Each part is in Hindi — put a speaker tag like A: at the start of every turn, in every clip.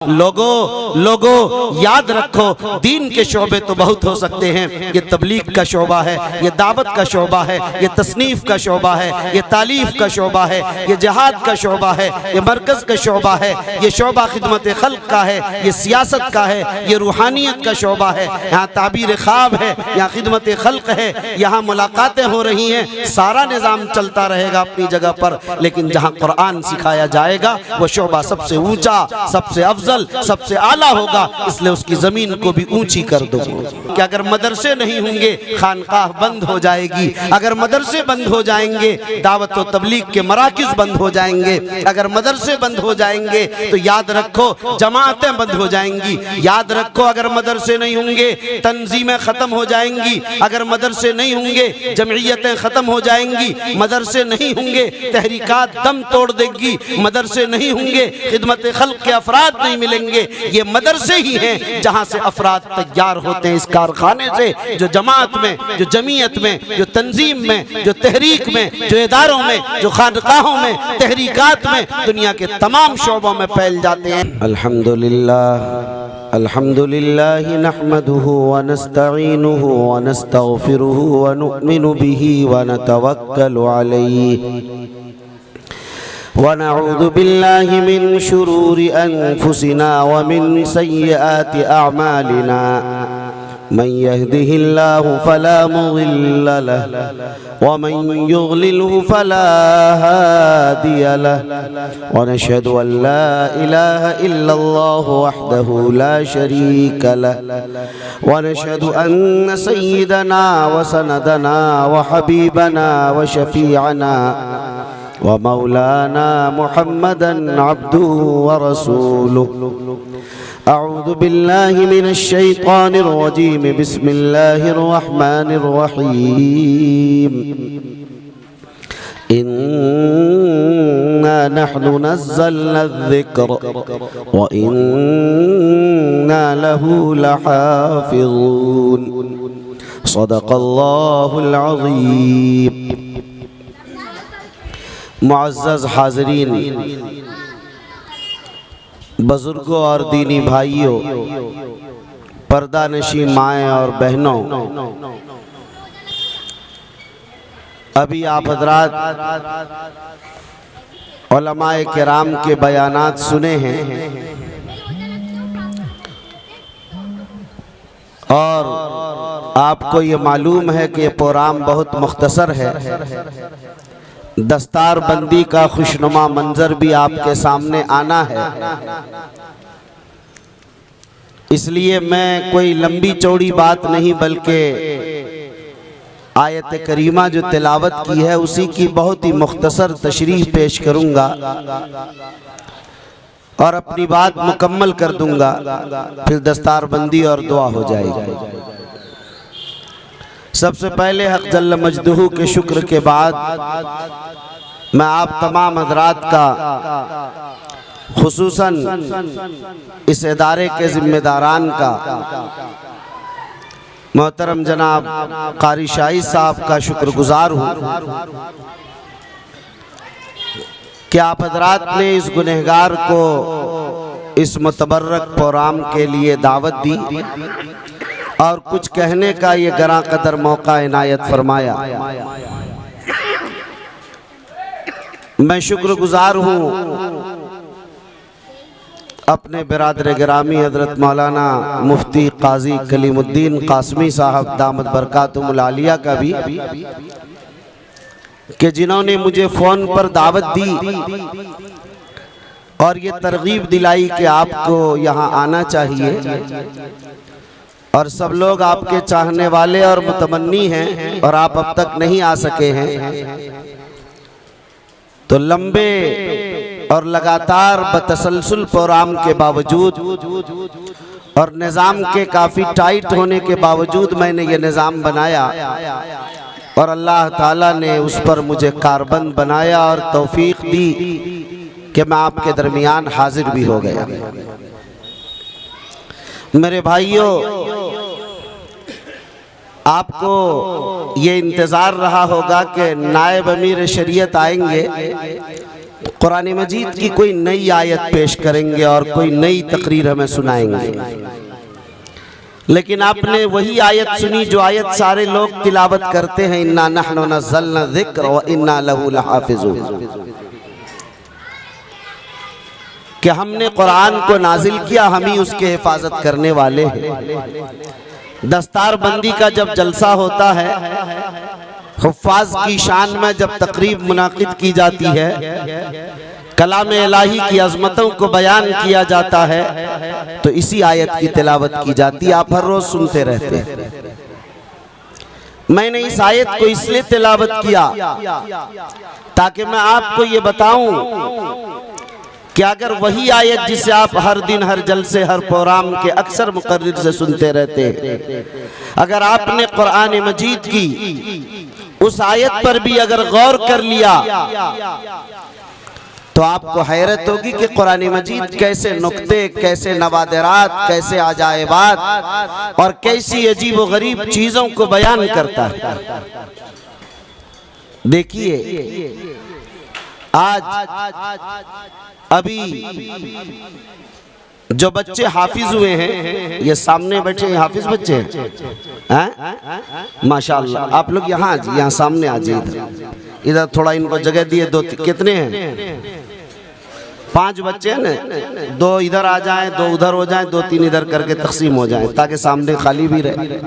A: लोगों याद रखो, दीन के शोबे तो बहुत हो सकते हैं। ये तबलीग का शोबा है, ये दावत का शोबा है, ये तसनीफ का शोबा है, ये तालीफ का शोबा है, ये जहाद का शोबा है, ये मरकज़ का शोबा है, ये शोबा खिदमत खल्क का है, ये सियासत का है, ये रूहानियत का शोबा है। यहाँ ताबीर ख्वाब है, यहाँ खिदमत खल्क है, यहाँ मुलाकातें हो रही हैं। सारा निज़ाम चलता रहेगा अपनी जगह पर, लेकिन जहाँ कुरान सिखाया जाएगा वो शोबा सबसे ऊंचा, सबसे अफजल, सबसे आला होगा। इसलिए उसकी जमीन को भी ऊंची कर दो। कि अगर मदरसे नहीं होंगे खानकाह बंद हो जाएगी, अगर मदरसे बंद हो जाएंगे दावत व तबलीग के मराकिज बंद हो जाएंगे, अगर मदरसे बंद हो जाएंगे तो याद रखो जमातें बंद हो जाएंगी। याद रखो अगर मदरसे नहीं होंगे तंजीमें खत्म हो जाएंगी, अगर मदरसे नहीं होंगे जमइयतें खत्म हो जाएंगी, मदरसे नहीं होंगे तहरीकात दम तोड़ देगी, मदरसे नहीं होंगे खिदमत खल्क के अफराद नहीं मिलेंगे। ये मदरसे ही हैं जहां से अफराद तैयार होते हैं, इस कारखाने से जो जमात में, जो जमीयत में, जो तंजीम में, जो तहरीक में, जो इदारों में, जो खानकाहों में, तहरीकात में, दुनिया के तमाम शोबों में फैल जाते हैं। अल्हम्दुलिल्लाह अल्हम्दुलिल्लाह नहमदुहु व नस्तईनुहु व नस्तगफिरुहु व नुमिनु बिही व नतवक्कलु अलैहि व नऊज़ु बिल्लाहि मिन शुरूरि अनफुसिना व मिन सय्यिआति अअमालिना मन यहदिहिल्लाहु फला मुज़िल्ल लहु व मन युज़लिल्हु फला हादिय लहु व नशहदु अन ला इलाहा इल्लल्लाहु वहदहु ला शरीका लहु व नशहदु अन्न सय्यिदना व सनदना व हबीबना व शफीअना व मौलाना मुहम्मदन अब्दुहु व रसूलुहु। अऊज़ु बिल्लाहि मिनश शैतानिर रजीम, बिस्मिल्लाहिर रहमानिर रहीम। इन्ना नहनु नज़्ज़लना ज़िक्र व इन्ना लहु लहाफ़िज़ून। सदक़ल्लाहुल अज़ीम। मुअज़्ज़ज़ हाज़रीन, बुजुर्गों और दीनी भाइयों, पर्दा नशी माएँ और बहनों, अभी आप हज़रात उलमाए किराम के बयानात सुने हैं और आपको ये मालूम है कि ये प्रोग्राम बहुत मुख्तसर है। दस्तार बंदी का खुशनुमा मंजर भी आपके सामने आना है, इसलिए मैं कोई लंबी चौड़ी बात नहीं बल्कि आयत करीमा जो तिलावत की है उसी की बहुत ही मुख्तसर तशरीह पेश करूंगा और अपनी बात मुकम्मल कर दूंगा, फिर दस्तार बंदी और दुआ हो जाएगी। सबसे पहले हक़ जल्ल मजदहू के शुक्र के बाद मैं आप तमाम हज़रात का खुसूसन इस इदारे के ज़िम्मेदारान का, मोहतरम जनाब क़ारी शाहिद साहब का शुक्रगुजार हूँ कि आप हज़रात ने इस गुनहगार को इस मुतबर्रक प्रोग्राम के लिए दावत दी और कुछ कहने का ये गरां कदर मौका इनायत फरमाया। मैं शुक्रगुजार हूँ अपने बिरादर गिरामी हजरत मौलाना मुफ्ती काजी कलीमुद्दीन कासमी साहब दामद बरकातुहुल आलिया का भी कि जिन्होंने मुझे फ़ोन पर दावत दी और ये तरगीब दिलाई कि आपको यहाँ आना चाहिए और सब लोग आपके चाहने वाले और मुतमन्नी हैं और आप अब तक नहीं आ सके हैं। तो लंबे और लगातार बतसलसल प्रोग्राम के बावजूद और निज़ाम के काफ़ी टाइट होने के बावजूद मैंने ये निज़ाम बनाया और अल्लाह ताला ने उस पर मुझे कारबंद बनाया और तौफीक दी कि मैं आपके दरमियान हाजिर भी हो गया। मेरे भाइयों, आपको ये इंतज़ार रहा होगा कि नायब अमीर शरीयत आएंगे कुरान मजीद की कोई नई आयत पेश करेंगे और कोई नई तकरीर हमें सुनाएंगे, लेकिन आपने वही आयत सुनी जो आयत सारे लोग तिलावत करते हैं, इन्ना नहनु नज़्ज़लना ज़िक्र व इन्ना लहू लहाफ़िज़ून, कि हमने कुरान को नाजिल किया, हम ही उसके हिफाजत करने वाले हैं। दस्तार बंदी का जब जलसा होता है, हुफ़्फ़ाज़ की शान में जब तकरीब मुनाकिद की जाती है, कलाम इलाही की अज़मतों को बयान किया जाता है, तो इसी आयत की तिलावत की जाती है। आप हर रोज़ सुनते रहते हैं। मैंने इस आयत को इसलिए तिलावत किया ताकि मैं आपको ये बताऊं कि अगर वही आयत जिसे आप हर दिन हर जलसे हर प्रोग्राम के अक्सर मुकर्रिर से सुनते रहते हैं, अगर आपने कुरान मजीद की उस आयत पर भी अगर गौर कर लिया तो आपको हैरत होगी कि कुरान मजीद कैसे नुक्ते, कैसे नवादिरात, कैसे अजायबात और कैसी अजीब व गरीब चीजों को बयान करता है। देखिए आज अभी जो बच्चे हाफिज हुए हैं, ये सामने बैठे हैं हाफिज बच्चे हैं, माशाअल्लाह। आप लोग यहाँ सामने आ जाइए, इधर थोड़ा इनको जगह दिए। दो कितने हैं? 5 बच्चे हैं ना, 2 इधर आ जाएं, 2 उधर हो जाएं, 2-3 इधर करके तकसीम हो जाएं ताकि सामने खाली भी रहे।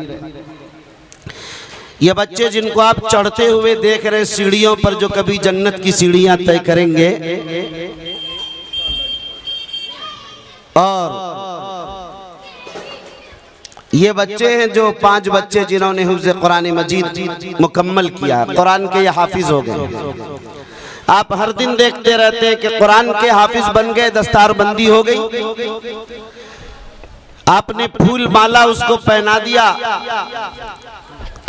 A: ये बच्चे जिनको आप चढ़ते हुए देख रहे सीढ़ियों पर, जो कभी जन्नत की सीढ़ियां तय करेंगे, और ये बच्चे हैं जो 5 बच्चे जिन्होंने हिफ्ज़ कुरान मजीद मुकम्मल किया, कुरान के ये हाफिज हो गए। आप हर दिन देखते रहते हैं कि कुरान के हाफिज बन गए, दस्तार बंदी हो गई, आपने फूल माला उसको पहना दिया,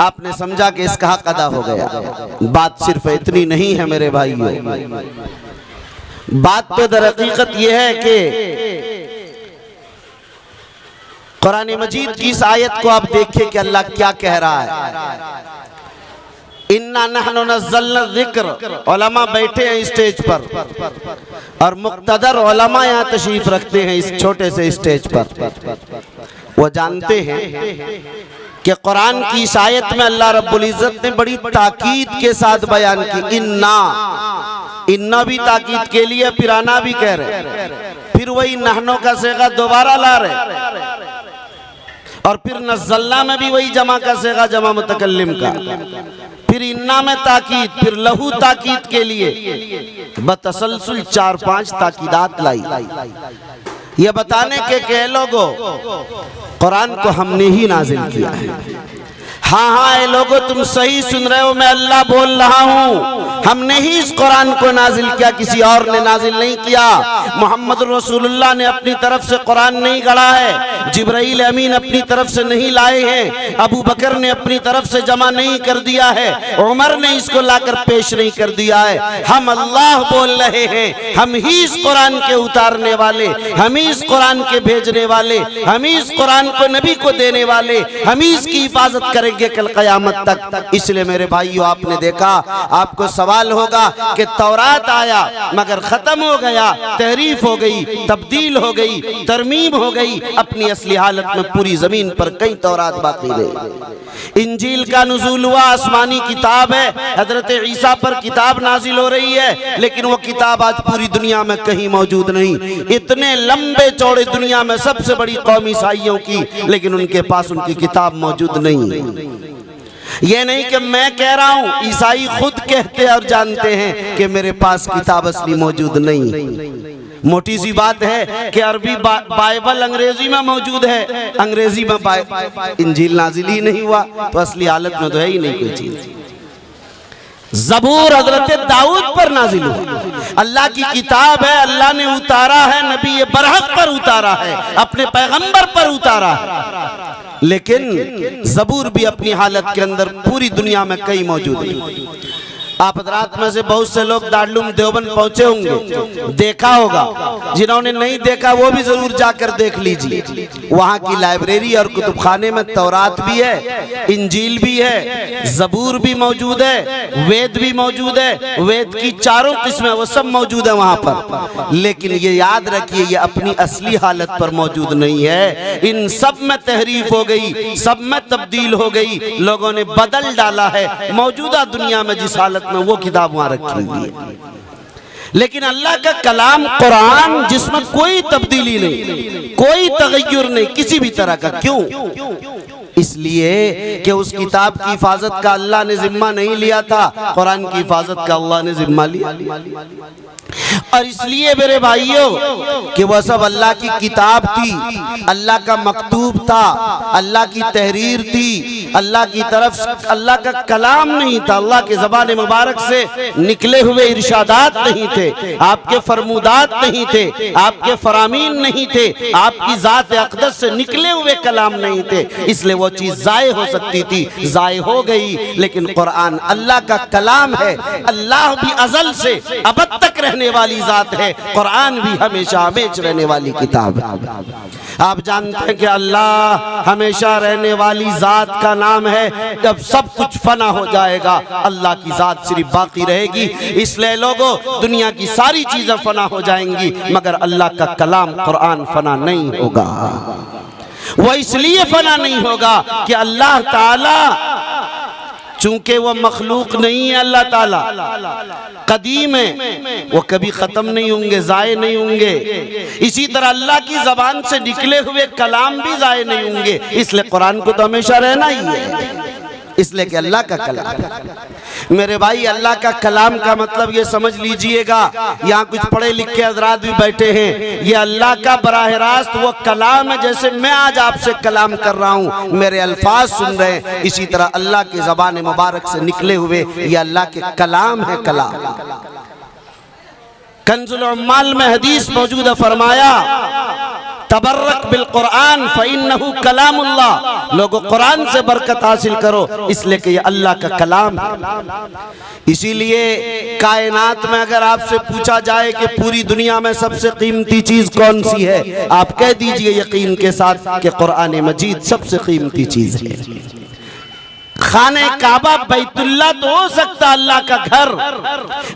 A: आपने समझा कि इसका हक अदा हो गया। बात सिर्फ इतनी नहीं है मेरे भाइयों, बात तो दर हकीकत यह है कि कुरान मजीद की इस आयत को आप देखिए कि अल्लाह क्या कह रहा है। इन्ना नहनु नज़्ज़लना ज़िक्र, उलमा बैठे हैं स्टेज पर और मुक़्तदर उलमा यहाँ तशरीफ रखते हैं इस छोटे से स्टेज पर। वो जानते हैं कि कुरान की इस आयत में अल्लाह रब्बुल इज़्ज़त ने बड़ी ताकीद के साथ बयान की। इन्ना भी ताकीद के लिए, फिर आना भी कह रहे, फिर वही नहनो का सेगा दोबारा ला रहे, और फिर नज़्ज़लना में भी वही जमा का सेगा, जमा मुतकल्लिम का, फिर इन्ना में ताकीद, फिर लहू ताकीद के लिए बतसलसुल 4-5 ताकीदात लाई, ये बताने के लोगों कुरान को हमने ही नाजिल किया है। हाँ ये लोगों तुम सही सुन रहे हो, मैं अल्लाह बोल रहा हूँ, हमने ही इस कुरान को नाजिल किया, किसी और ने नाजिल नहीं किया। मोहम्मद रसूलुल्लाह ने अपनी तरफ से कुरान नहीं गढ़ा है, जिब्राइल अमीन अपनी तरफ से नहीं लाए हैं, अबू बकर ने अपनी तरफ से जमा नहीं कर दिया है, उमर ने इसको लाकर पेश नहीं कर दिया है। हम अल्लाह बोल रहे हैं, हम ही इस कुरान के उतारने वाले, हम ही इस कुरान के भेजने वाले, हम ही इस कुरान को नबी को देने वाले, हम ही इसकी हिफाजत करेंगे कल क़यामत तक। इसलिए मेरे भाइयों, आपने देखा, आपको सवाल होगा कि तौरात आया मगर खत्म हो गया, तहरीफ हो गई, तब्दील हो गई, तरमीम हो गई, अपनी असली हालत में पूरी जमीन पर कई तौरात बाकी रही। इंजील का नुज़ूल हुआ, आसमानी किताब है, हजरत ईसा पर किताब नाजिल हो रही है, लेकिन वो किताब आज पूरी दुनिया में कहीं मौजूद नहीं। इतने लंबे चौड़े दुनिया में सबसे बड़ी कौम ईसाइयों की, लेकिन उनके पास उनकी किताब मौजूद नहीं। ये नहीं कि मैं कह रहा हूं, ईसाई खुद कहते और जानते हैं कि मेरे पास किताब असली मौजूद नहीं। मोटी सी बात है कि अरबी बाइबल अंग्रेजी में मौजूद है, अंग्रेजी में इंजील नाजिल ही नहीं हुआ, तो असली हालत में तो है ही नहीं कोई चीज। ज़बूर हज़रत दाऊद पर नाजिल हुआ, अल्लाह की किताब है, अल्लाह ने उतारा है, नबी बरहक पर उतारा है, अपने पैगंबर पर उतारा है, लेकिन ज़बूर भी अपनी हालत के अंदर पूरी दुनिया में कई मौजूद है। आप हजरात में से बहुत से लोग दारुल देवबंद पहुंचे होंगे, देखा होगा। जिन्होंने नहीं देखा वो भी जरूर जाकर देख लीजिए। वहाँ की लाइब्रेरी और कुतुबखाने में तौरात भी है, इंजील भी है, जबूर भी मौजूद है, वेद भी मौजूद है। वेद की चारों किस्में वो सब मौजूद है वहाँ पर। लेकिन ये याद रखिए, ये अपनी असली हालत पर मौजूद नहीं है। इन सब में तहरीफ हो गई, सब में तब्दील हो गई, लोगों ने बदल डाला है। मौजूदा दुनिया में जिस हालत में वो किताब वहां रखी हुई है, लेकिन अल्लाह का कलाम कुरान जिसमें कोई तब्दीली नहीं, कोई तगय्युर नहीं किसी भी तरह का। क्यों? इसलिए कि उस किताब की हिफाजत का अल्लाह ने जिम्मा नहीं लिया था, कुरान की हिफाजत का अल्लाह ने जिम्मा लिया। और इसलिए मेरे भाइयों कि वह सब अल्लाह की किताब थी, अल्लाह का मकतूब था, अल्लाह की तहरीर थी, अल्लाह की तरफ अल्लाह का कलाम नहीं था, अल्लाह के ज़बान मुबारक से निकले हुए इरशादात नहीं थे, आपके फरमूदात नहीं थे, आपके फरामीन नहीं थे, आपकी ज़ात अक़दस से निकले हुए कलाम नहीं थे। इसलिए वो चीज़ ज़ाय हो सकती थी, ज़ाय हो गई। लेकिन कुरान अल्लाह का कलाम है, अल्लाह भी अज़ल से अबद तक रहने वाली ज़ात है, कुरान भी हमेशा हमेशा रहने वाली किताब है। आप जानते हैं कि अल्लाह हमेशा रहने वाली ज़ात का नाम है। जब सब कुछ फना हो जाएगा, अल्लाह की ज़ात सिर्फ बाकी रहेगी। इसलिए लोगों, दुनिया की सारी चीज़ें फना हो जाएंगी, मगर अल्लाह का कलाम कुरान फना नहीं होगा। वो इसलिए फना नहीं होगा कि अल्लाह ताला, चूंकि वो मखलूक नहीं है, अल्लाह ताला कदीम है, वो कभी खत्म नहीं होंगे, ज़ाय नहीं होंगे। इसी तरह अल्लाह की ज़बान से निकले हुए कलाम भी ज़ाय नहीं होंगे। इसलिए कुरान को तो हमेशा रहना ही है, इसलिए कि अल्लाह का कलाम। मेरे भाई, अल्लाह का कलाम का मतलब ये समझ लीजिएगा, यहाँ कुछ पढ़े लिखे हजरात भी बैठे हैं, ये अल्लाह का बराह रास्त वो कलाम है। जैसे मैं आज आपसे कलाम कर रहा हूँ, मेरे अल्फाज सुन रहे हैं, इसी तरह अल्लाह की ज़बान मुबारक से निकले हुए ये अल्लाह के कलाम है। कलाम कंजुल उम्माल में हदीस मौजूद है, फरमाया तबर्रक बिल कुरान फ़इन्नहु कलामुल्लाह। लोगों, कुरान से बरकत हासिल करो, इसलिए कि ये अल्लाह का कलाम है। इसीलिए कायनात में अगर आपसे पूछा जाए कि पूरी दुनिया में सबसे कीमती चीज कौन सी है, आप कह दीजिए यकीन के साथ कि कुरान मजीद सबसे कीमती चीज है। खाने काबा बैतुल्लाह तो हो सकता, अल्लाह का घर,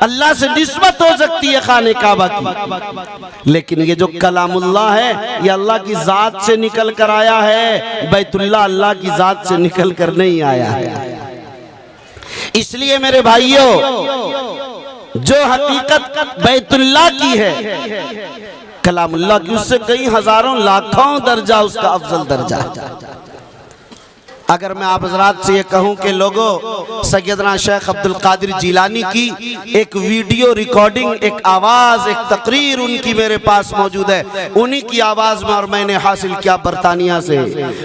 A: अल्लाह से निस्बत हो सकती है खाने काबा की, लेकिन ये जो कलामुल्लाह है ये अल्लाह की जात से निकल कर आया है। बैतुल्लाह अल्लाह की जात से निकल कर नहीं आया है। इसलिए मेरे भाइयों, जो हकीकत बैतुल्लाह की है कलामुल्लाह की, उससे कई हजारों लाखों दर्जा उसका अफजल दर्जा है। अगर मैं आप हजरात से ये कहूं कि लोगों, सैयदना शेख अब्दुल कादिर जिलानी की एक वीडियो रिकॉर्डिंग, एक आवाज़, एक तकरीर उनकी मेरे पास मौजूद है, उन्हीं की आवाज़ में, और मैंने हासिल किया बरतानिया से,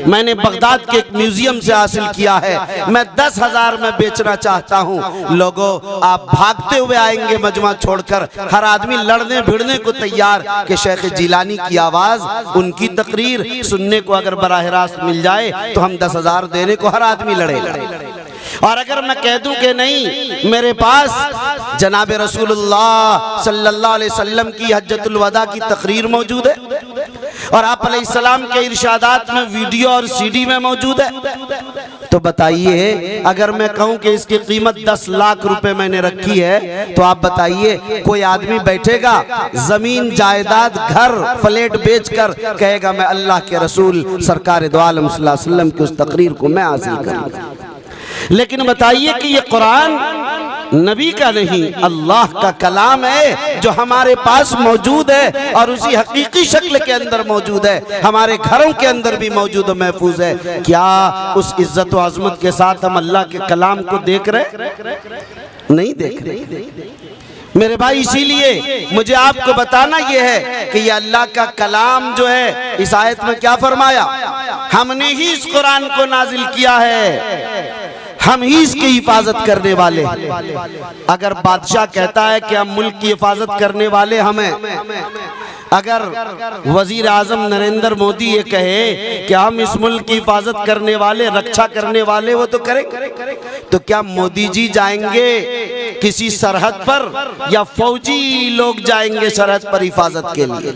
A: मैंने बगदाद के एक म्यूजियम से हासिल किया है, मैं 10,000 में बेचना चाहता हूँ। लोगों, आप भागते हुए आएंगे मजमा छोड़कर, हर आदमी लड़ने भिड़ने को तैयार कि शेख जिलानी की आवाज़, उनकी तकरीर सुनने को अगर बराह रास्त मिल जाए तो हम 10,000 देने को हर आदमी लड़ेगा। और अगर मैं कह दूं कि नहीं, मेरे पास जनाब रसूलुल्लाह सल्लल्लाहु अलैहि वसल्लम की हज्जतुल वदा की तकरीर मौजूद है और आप अलैहिस्सलाम के इरशादात में वीडियो और सीडी में मौजूद है, तो बताइए, अगर मैं कहूं कि इसकी कीमत 10 लाख रुपए मैंने रखी है, तो आप बताइए कोई आदमी बैठेगा जमीन जायदाद घर फ्लैट बेचकर कहेगा मैं अल्लाह के रसूल सरकार दो आलम सल्लल्लाहु अलैहि वसल्लम की उस तकरीर को मैं हासिल करूंगा? लेकिन बताइए कि ये कुरान नबी का नहीं, अल्लाह का कलाम है जो हमारे पास मौजूद है और उसी हकीकी शक्ल के अंदर मौजूद है, हमारे घरों के अंदर भी मौजूद और महफूज है। क्या उस इज्जत व अजमत के साथ हम अल्लाह के कलाम को देख रहे? नहीं देख रहे मेरे भाई। इसीलिए मुझे आपको बताना यह है कि ये अल्लाह का कलाम जो है, इस आयत में क्या फरमाया, हमने ही इस कुरान को नाजिल किया है, हम ही इसकी हिफाजत करने वाले। अगर बादशाह कहता है कि हम मुल्क की हिफाजत करने वाले हमें, अगर वजीर आजम नरेंद्र मोदी ये कहे कि हम इस मुल्क की हिफाजत करने वाले, रक्षा करने वाले, वो तो करेंगे। तो क्या मोदी जी जाएंगे किसी सरहद पर या फौजी लोग जाएंगे सरहद पर हिफाजत के लिए,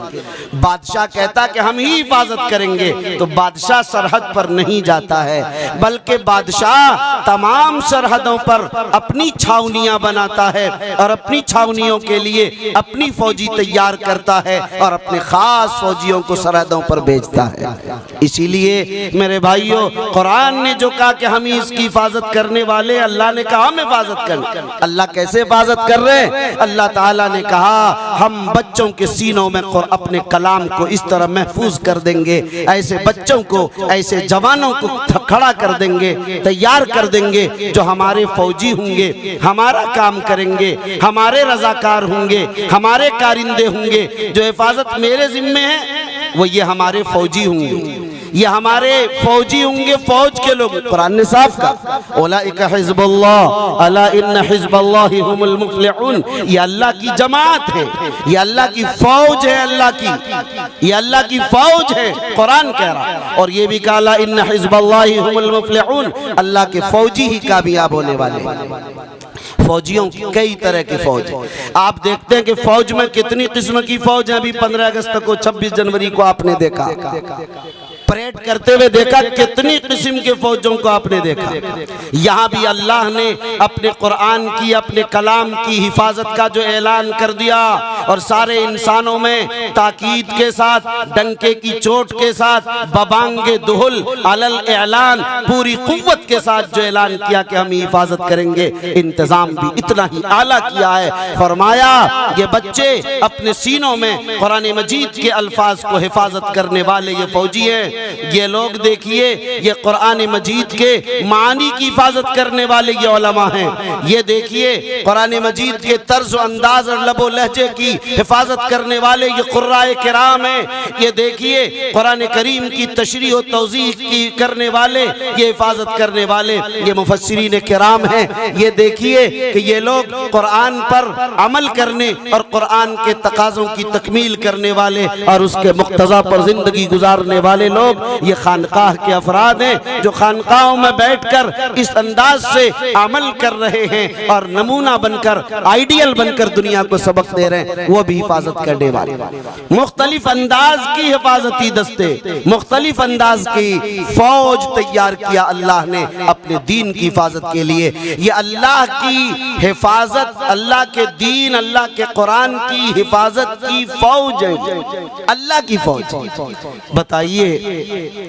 A: बादशाह कहता कि हम ही हिफाजत करेंगे, तो बादशाह सरहद पर नहीं जाता है, बल्कि बादशाह तमाम सरहदों पर अपनी छावनियां बनाता है और अपनी छावनियों के लिए अपनी फौजी तैयार करता है और अपने खास फौजियों को सरहदों पर भेजता है। इसीलिए मेरे भाइयों, कुरान ने जो कहा कि हम ही इसकी हिफाजत करने वाले, अल्लाह ने कहा हम हिफाजत कर। अल्लाह कैसे हिफाजत कर रहे हैं? अल्लाह ताला ने कहा हम बच्चों के सीनों में अपने कलाम को इस तरह महफूज कर देंगे, ऐसे बच्चों को, ऐसे जवानों को खड़ा कर देंगे, तैयार कर देंगे जो हमारे फौजी होंगे, हमारा काम करेंगे, हमारे रजाकार होंगे, हमारे कारिंदे होंगे। जो हिफाजत मेरे जिम्मे है वो ये हमारे फौजी होंगे, ये हमारे फौजी होंगे, फौज के लोग। कुरान ने साफ कहा उलाइका हिज़्बुल्लाह अला इन्न हिज़्बल्लाहि हुमुल मुफ़्लिहून। ये अल्लाह की जमात है, ये अल्लाह की फौज है, अल्लाह की, ये अल्लाह की फौज है, कुरान कह रहा है। और ये भी कहा इन्न हिज़्बल्लाहि हुमुल मुफ़्लिहून, अल्लाह के फौजी ही कामयाब होने वाले। फौजियों की कई तरह की फौज, आप देखते हैं कि फौज में कितनी किस्म की फौज है। अभी 15 अगस्त को, 26 जनवरी को आपने देखा, परेड करते हुए देखा, कितनी किस्म के फौजों को आपने देखा। यहाँ भी अल्लाह ने अपने कुरान की, अपने कलाम की हिफाजत का जो ऐलान कर दिया और सारे इंसानों में ताकीद के साथ, डंके की चोट के साथ, बबांगे दुहुल अलल ऐलान, पूरी कुव्वत के साथ जो ऐलान किया कि हम हिफाजत करेंगे। इंतजाम भी इतना ही आला किया है, फरमाया ये बच्चे अपने सीनों में कुरान मजीद के अल्फाज को हिफाजत करने वाले ये फौजी हैं। ये लोग देखिए, ये कुरान मजीद के मानी की हिफाजत करने वाले ये उलमा हैं। ये देखिए कुरान मजीद के तर्ज अंदाज और लबो लहजे की हिफाजत करने वाले ये कुर्राए किराम हैं। ये देखिए कुरान करीम की तशरीह और तौज़ीह की करने वाले, ये हिफाजत करने वाले ये मुफस्सिरीन किराम हैं। ये देखिए कि ये लोग कुरान पर अमल करने और कुरान के तकाज़ों की तकमील करने वाले और उसके मुक्तज़ा पर जिंदगी गुजारने वाले लोग ये खानकाह के अफराद हैं, जो खानकाहों में बैठकर इस अंदाज से अमल कर रहे हैं और नमूना बनकर, आइडियल बनकर दुनिया को सबक दे रहे हैं। वो भी हिफाजत करने वाले, मुख्तलिफ अंदाज की हिफाजती दस्ते, मुख्तलिफ अंदाज की फौज तैयार किया अल्लाह ने अपने दीन की हिफाजत के लिए। ये अल्लाह की हिफाजत, अल्लाह के दीन, अल्लाह के कुरान की हिफाजत की फौज है, अल्लाह की फौज। बताइए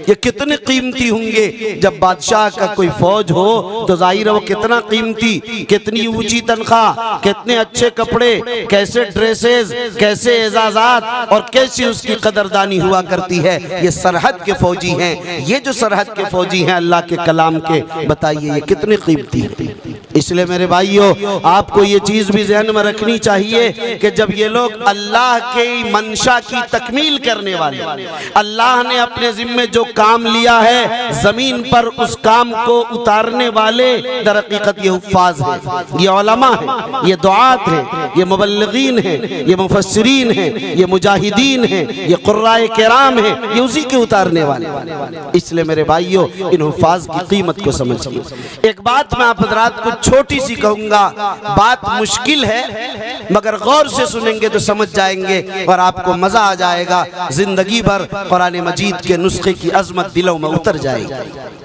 A: ये कितने कीमती होंगे। जब बादशाह का कोई फौज हो तो जाहिर है वो कितना कीमती, कितनी ऊंची तनख्वाह, कितने अच्छे कपड़े, कैसे ड्रेसेस, कैसे एजाजात और कैसी उसकी कदरदानी हुआ करती है। ये सरहद के फौजी हैं, ये जो सरहद के फौजी हैं अल्लाह के कलाम के, बताइए ये कितने कीमती हैं। इसलिए मेरे भाइयों, आपको ये चीज भी ज़हन में रखनी चाहिए कि जब ये लोग अल्लाह के मंशा की तकमील करने वाले, अल्लाह ने अपने जिम्मे जो काम लिया है जमीन पर उस काम को उतारने वाले दर हकीकत ये हुफ्फाज है, ये उलमा है, ये दुआत है, ये मुबल्लिगीन है, ये मुफस्सिरीन है, ये मुजाहिदीन है, ये कुर्राए किराम है, ये उसी के उतारने वाले। इसलिए मेरे भाइयों, इन हुफ्फाज की कीमत को समझिए। एक बात मैं आप हज़रात को छोटी सी कहूंगा, बात मुश्किल है मगर गौर से सुनेंगे तो समझ जाएंगे और आपको मजा आ जाएगा। जिंदगी भर कुरान मजीद के नुस्खे की अजमत दिलों में उतर जाएगी।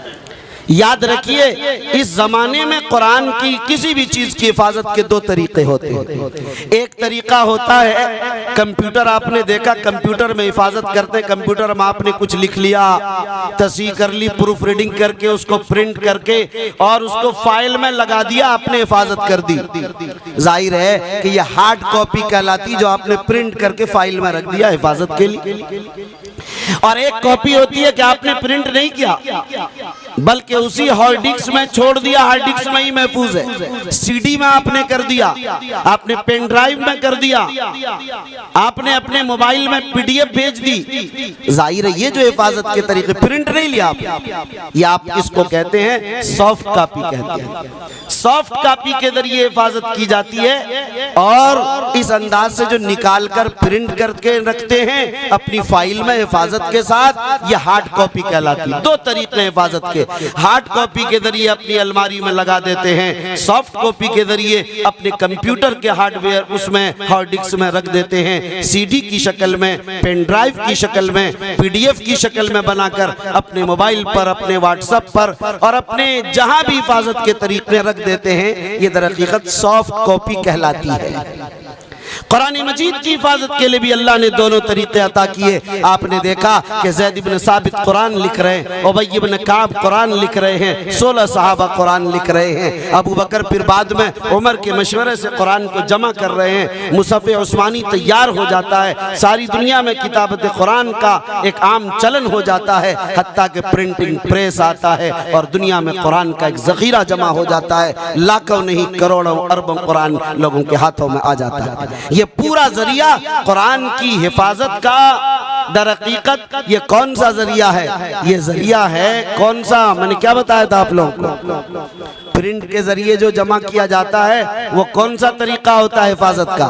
A: याद रखिए, इस जमाने में कुरान की किसी भी चीज की हिफाजत के दो तरीके होते हैं। एक तरीका होता है कंप्यूटर, आपने देखा कंप्यूटर में हिफाजत करते हैं। कंप्यूटर में आपने कुछ लिख लिया, तस्हीह कर ली, प्रूफ रीडिंग करके उसको प्रिंट करके और उसको फाइल में लगा दिया, आपने हिफाजत कर दी। जाहिर है कि यह हार्ड कॉपी कहलाती, जो आपने प्रिंट करके फाइल में रख दिया हिफाजत के लिए। और एक कॉपी होती है कि आपने प्रिंट नहीं किया बल्कि उसी हार्ड डिस्क में छोड़ दिया, हार्ड डिस्क में ही महफूज है। सीडी में आपने कर दिया, आपने पेन ड्राइव में कर दिया, आपने अपने मोबाइल में पीडीएफ भेज दी। जाहिर है ये जो हिफाजत के तरीके, प्रिंट नहीं लिया आप, ये आप इसको कहते हैं सॉफ्ट कॉपी कहते हैं। सॉफ्ट कॉपी के जरिए हिफाजत की जाती है और इस अंदाज से जो निकाल कर प्रिंट करके रखते हैं अपनी फाइल में हिफाजत के साथ, ये हार्ड कॉपी कहलाती है। दो तरीके हिफाजत के, हार्ड कॉपी के जरिए अपनी अलमारी में लगा देते हैं, सॉफ्ट कॉपी के जरिए अपने कंप्यूटर के हार्डवेयर उसमें हार्ड डिस्क में रख देते हैं, सीडी की शक्ल में, पेन ड्राइव की शक्ल में, पीडीएफ की शक्ल में बनाकर अपने मोबाइल पर, अपने व्हाट्सएप पर और अपने जहां भी हिफाजत के तरीके रख देते हैं। ये दर हकीकत सॉफ्ट कॉपी कहलाती है। कुरान मजीद की हिफाजत के लिए भी अल्लाह ने दोनों तरीके अता किए। आपने देखा कि ज़ैद इब्न साबित कुरान लिख रहे हैं, उबई इब्न काब कुरान लिख रहे हैं, 16 सहाबा कुरान लिख रहे हैं, अबू बकर फिर बाद में उमर के मशवरे से कुरान को जमा कर रहे हैं, मुसहफ़ उस्मानी तैयार हो जाता है, सारी दुनिया में किताबत कुरान का एक आम चलन हो जाता है, हत्ता कि प्रिंटिंग प्रेस आता है और दुनिया में कुरान का एक ज़ख़ीरा जमा हो जाता है, लाखों नहीं करोड़ों अरबों कुरान लोगों के हाथों में आ जाता है। ये पूरा जरिया कुरान की हिफाजत का दर हकीकत ये कौन सा जरिया है? ये जरिया है कौन सा? मैंने क्या बताया था आप लोगों को? प्रिंट के जरिए जो जमा किया जाता है वो कौन सा तरीका होता है हिफाजत का?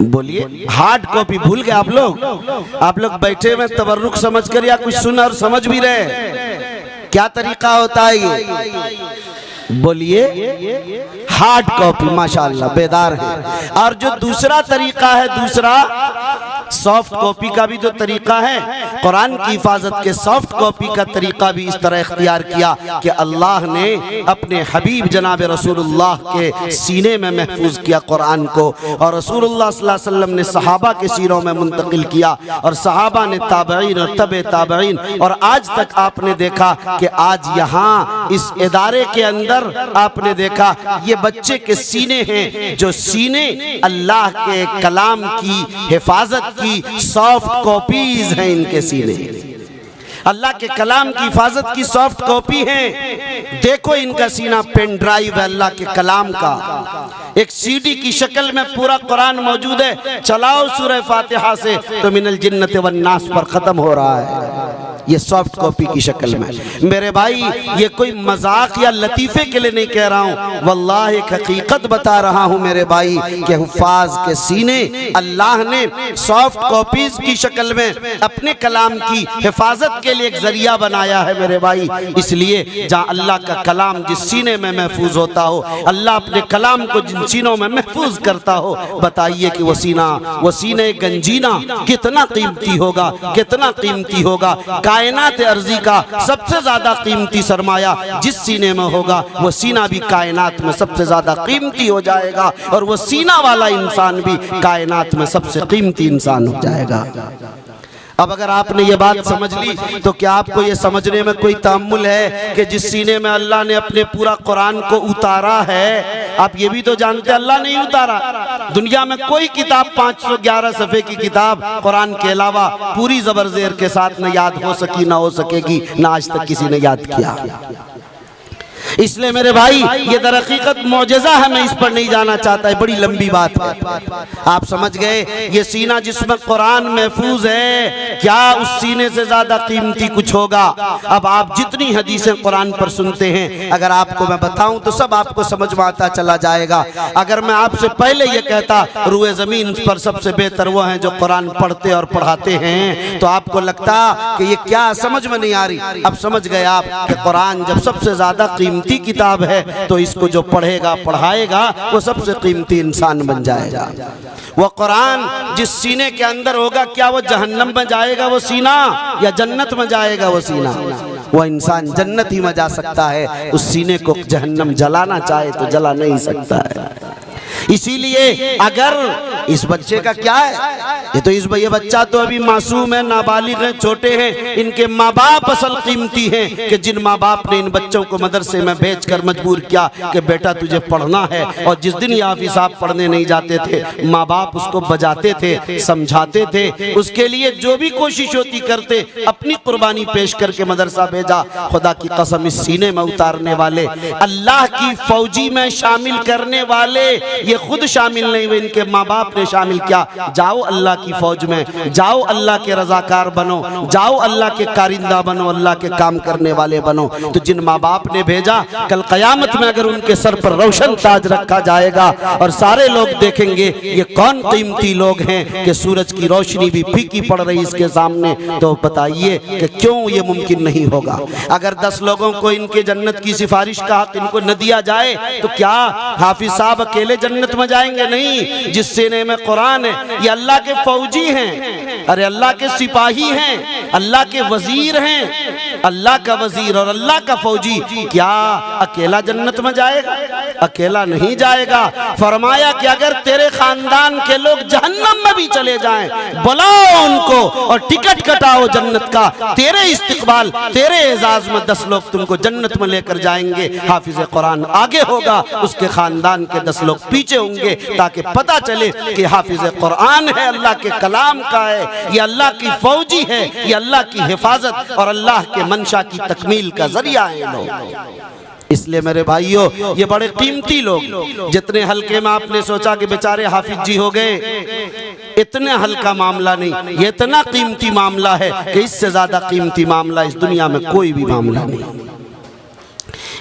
A: बोलिए। हार्ड कॉपी भूल गए आप लोग? आप लोग बैठे में तबर्रुक समझ कर या कुछ सुन और समझ भी रहे? क्या तरीका होता है ये? बोलिए। हार्ड कॉपी, माशाअल्लाह बेदार है। और जो दूसरा तरीका है, दूसरा सॉफ्ट कॉपी का भी जो तरीका है, कुरान की हिफाजत के सॉफ्ट कॉपी का तरीका भी इस तरह इख्तियार किया कि अल्लाह ने अपने हबीब जनाब रसूलुल्लाह के सीने में महफूज किया कुरान को, और रसूलुल्लाह सल्लल्लाहु अलैहि वसल्लम ने सहाबा के सीरों में मुंतकिल किया, और सहाबा ने ताबईन और तबे ताबईन, और आज तक आपने देखा कि आज यहाँ इस इदारे के अंदर आपने देखा ये बच्चे के सीने हैं, जो सीने अल्लाह के कलाम की हिफाजत की सॉफ्ट कॉपीज हैं। इनके सीने अल्लाह के कलाम की हिफाजत की सॉफ्ट कॉपी है। देखो इनका सीना पेन ड्राइव है अल्लाह के कलाम का, एक सीडी की शक्ल में पूरा कुरान मौजूद है। चलाओ सूरह फातिहा से तो मिनल जिन्नत वन नास पर खत्म हो रहा है, ये सॉफ्ट कॉपी की शक्ल में। मेरे भाई ये कोई मजाक या लतीफे के लिए नहीं कह रहा हूँ, वल्लाह एक हकीकत बता रहा हूँ मेरे भाई कि हुफ्फाज के सीने अल्लाह ने सॉफ्ट कॉपीज की शक्ल में अपने कलाम की हिफाजत के लिए एक जरिया बनाया है मेरे भाई। इसलिए जहाँ अल्लाह का कलाम जिस सीने में महफूज होता हो, अल्लाह अपने कलाम को जिन सीनों में महफूज करता हो, बताइए कि वो सीने गंजीना कितना कीमती होगा, कितना कीमती होगा। कायनात अर्जी का सबसे ज्यादा कीमती सरमाया जिस सीने में होगा, वो सीना भी कायनात में सबसे ज्यादा कीमती हो जाएगा, और वो सीना वाला इंसान भी कायनात में सबसे कीमती इंसान हो जाएगा। अब अगर आपने ये बात समझ ली तो क्या आपको ये समझने में कोई तामुल है कि जिस सीने में अल्लाह ने अपने पूरा कुरान को उतारा है, आप ये भी तो जानते हैं अल्लाह नहीं उतारा। दुनिया में कोई किताब 511 सफ़े की किताब कुरान के अलावा पूरी ज़बर ज़ेर के साथ न याद हो सकी, ना हो सकेगी, ना आज तक किसी ने याद किया। इसलिए मेरे भाई ये दर हकीकत मौजज़ा है, मैं इस पर नहीं जाना चाहता है, बड़ी लंबी बात है। आप समझ गए? ये सीना जिसमें कुरान महफूज है, क्या उस सीने से ज्यादा कीमती कुछ होगा? अब आप जितनी हदीसें कुरान पर सुनते हैं, अगर आपको मैं बताऊं तो सब आपको समझ में आता चला जाएगा। अगर मैं आपसे पहले ये कहता रुए जमीन पर सबसे बेहतर वो हैं जो कुरान पढ़ते और पढ़ाते हैं, तो आपको लगता कि ये क्या समझ में नहीं आ रही। अब समझ गए आप कि कुरान जब सबसे ज्यादा कीमती किताब है तो इसको जो पढ़ेगा पढ़ाएगा वो सबसे कीमती इंसान बन जाएगा। वो कुरान जिस सीने के अंदर होगा, क्या वो जहन्नम में जाएगा वो सीना, या जन्नत में जाएगा वो सीना? वो इंसान जन्नत ही में जा सकता है, उस सीने को जहन्नम जलाना चाहे तो जला नहीं सकता है। इसीलिए अगर इस बच्चे का क्या है, ये बच्चा तो अभी मासूम है, नाबालिग है, छोटे हैं, इनके माँ बाप असल कीमती हैं कि जिन माँ बाप ने इन बच्चों को मदरसे में भेजकर मजबूर किया कि बेटा तुझे पढ़ना है, और जिस दिन ये हाफिज साहब पढ़ने नहीं जाते थे, माँ बाप उसको बजाते थे, समझाते थे, उसके लिए जो भी कोशिश होती करते, अपनी कुर्बानी पेश करके मदरसा भेजा। खुदा की कसम इस सीने में उतारने वाले, अल्लाह की फौजी में शामिल करने वाले, ये खुद शामिल नहीं हुए, इनके माँ बाप ने आपने शामिल किया। जाओ अल्लाह की फौज में, जाओ अल्लाह के रजाकार बनो, जाओ अल्लाह के कारिंदा बनो, अल्लाह के काम करने वाले बनो। तो जिन माँ बाप ने भेजा, कल क़यामत में अगर उनके सर पर रोशन ताज रखा जाएगा और सारे लोग देखेंगे ये कौन कीमती लोग हैं कि सूरज की रोशनी भी फीकी पड़ रही इसके सामने, तो बताइए कि क्यों ये मुमकिन नहीं होगा। अगर 10 लोगों को इनके जन्नत की सिफारिश का हक इनको न दिया जाए तो क्या हाफिज साहब अकेले जन्नत में जाएंगे? नहीं, जिस सीने में कुरान है ये अल्लाह के फौजी हैं, अरे अल्लाह के सिपाही हैं, अल्लाह के वजीर हैं। अल्लाह का वजीर और अल्लाह का फौजी क्या अकेला जन्नत में जाएगा? अकेला नहीं जाएगा। फरमाया कि अगर तेरे खानदान के लोग जहन्नम में भी चले जाएं, बुलाओ उनको और टिकट कटाओ जन्नत का, तेरे इस्तिकबाल तेरे एजाज में 10 लोग तुमको जन्नत में लेकर जाएंगे। हाफिज कुरान आगे होगा, उसके खानदान के 10 लोग पीछे होंगे, ताकि पता चले कि हाफिज कुरान है, अल्लाह के कलाम का है, ये अल्लाह की फौजी है, ये अल्लाह की हिफाजत और अल्लाह के मंशा की तकमील का जरिया है लोग। इसलिए मेरे भाइयों, ये बड़े कीमती लोग, जितने हल्के में आपने सोचा कि बेचारे हाफिज जी हो गए, इतना हल्का मामला नहीं, ये इतना कीमती मामला है कि इससे ज्यादा कीमती मामला इस दुनिया में कोई भी मामला नहीं।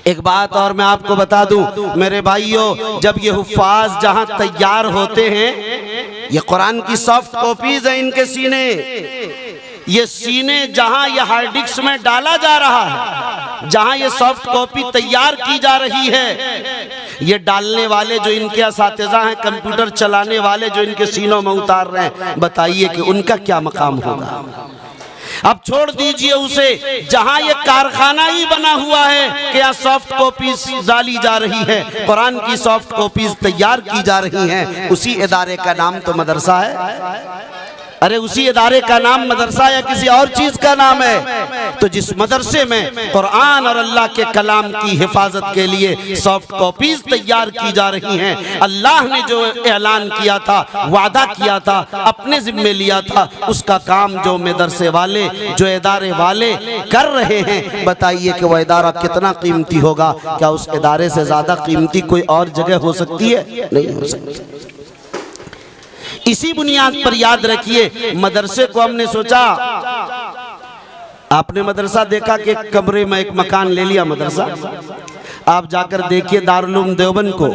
A: एक बात और मैं आपको बता दूं मेरे भाइयों, जब ये हुफ्फाज जहां तैयार होते हैं, ये कुरान की सॉफ्ट कॉपीज है इनके सीने, ये सीने जहां ये हार्ड डिस्क में डाला जा रहा है, जहां ये सॉफ्ट कॉपी तैयार की जा रही है, ये डालने वाले जो इनके असातिज़ा हैं, कंप्यूटर चलाने वाले जो इनके सीनों में उतार रहे हैं, बताइए कि उनका क्या मकाम होगा। अब छोड़ दीजिए उसे, जहां ये कारखाना ही बना हुआ है कि यहाँ सॉफ्ट कॉपीज डाली जा रही है, कुरान की सॉफ्ट कॉपीज तैयार की जा रही हैं, उसी इदारे का नाम तो मदरसा है। अरे उसी इदारे का नाम मदरसा या किसी और चीज का नाम है? तो जिस मदरसे में कुरान और अल्लाह के कलाम की हिफाजत के लिए सॉफ्ट कॉपीज तैयार की जा रही हैं, अल्लाह ने जो ऐलान किया था, वादा किया था, अपने जिम्मे लिया था, उसका काम जो मदरसे वाले, जो इदारे वाले कर रहे हैं, बताइए कि वह इदारा कितना कीमती होगा। क्या उस इदारे से ज्यादा कीमती कोई और जगह हो सकती है? नहीं हो सकती। इसी बुनियाद पर याद रखिए, मदरसे को हमने सोचा, आपने मदरसा देखा कि कमरे में एक मकान ले लिया मदरसा, आप जाकर देखिए दारुल उलूम देवबंद को,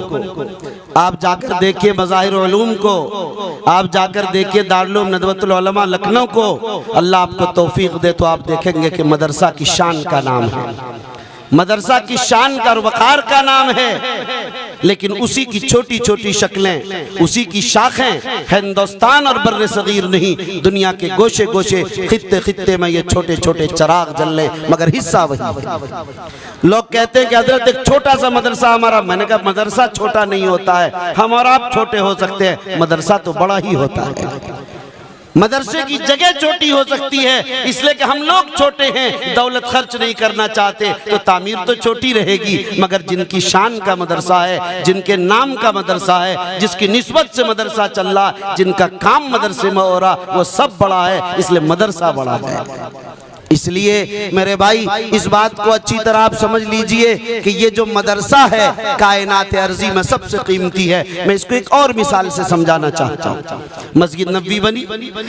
A: आप जाकर देखिए मज़ाहिर उलूम को, आप जाकर देखिए दारुल उलूम नदवतुल उलमा लखनऊ को। अल्लाह आपको तौफीक दे तो आप देखेंगे कि मदरसा की शान का नाम है, मदरसा की शान का और वक़ार का नाम है, लेकिन उसी की छोटी छोटी शक्लें, उसी की शाखें हिंदुस्तान और बर्रे सगीर नहीं, दुनिया के गोशे गोशे, खित्ते खित्ते में ये छोटे छोटे चिराग जल रहे, मगर हिस्सा वही है। लोग कहते हैं कि हजरत एक छोटा सा मदरसा हमारा, मैंने कहा मदरसा छोटा नहीं होता है, हम और आप छोटे हो सकते हैं, मदरसा तो बड़ा ही होता है। मदरसे की जगह छोटी हो सकती है, इसलिए कि हम लोग छोटे हैं, दौलत खर्च नहीं करना चाहते, तो तामीर तो छोटी रहेगी, मगर जिनकी शान का मदरसा है, जिनके नाम का मदरसा है, जिसकी निस्बत से मदरसा चल रहा, जिनका काम मदरसे में हो रहा, वो सब बड़ा है, इसलिए मदरसा बड़ा है। इसलिए मेरे भाई इस बात को अच्छी तरह आप समझ लीजिए कि ये जो मदरसा है कायनात अर्जी में सबसे कीमती है। मैं इसको एक और मिसाल से समझाना चाहता हूँ। मस्जिद नबवी बनी,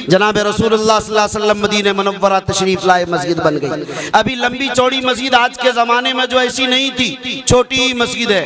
A: जनाब रसूलुल्लाह सल्लल्लाहु अलैहि वसल्लम मदीने मुनव्वरा तशरीफ लाए, मस्जिद बन गई। अभी लंबी चौड़ी मस्जिद आज के जमाने में जो ऐसी नहीं थी, छोटी ही मस्जिद है,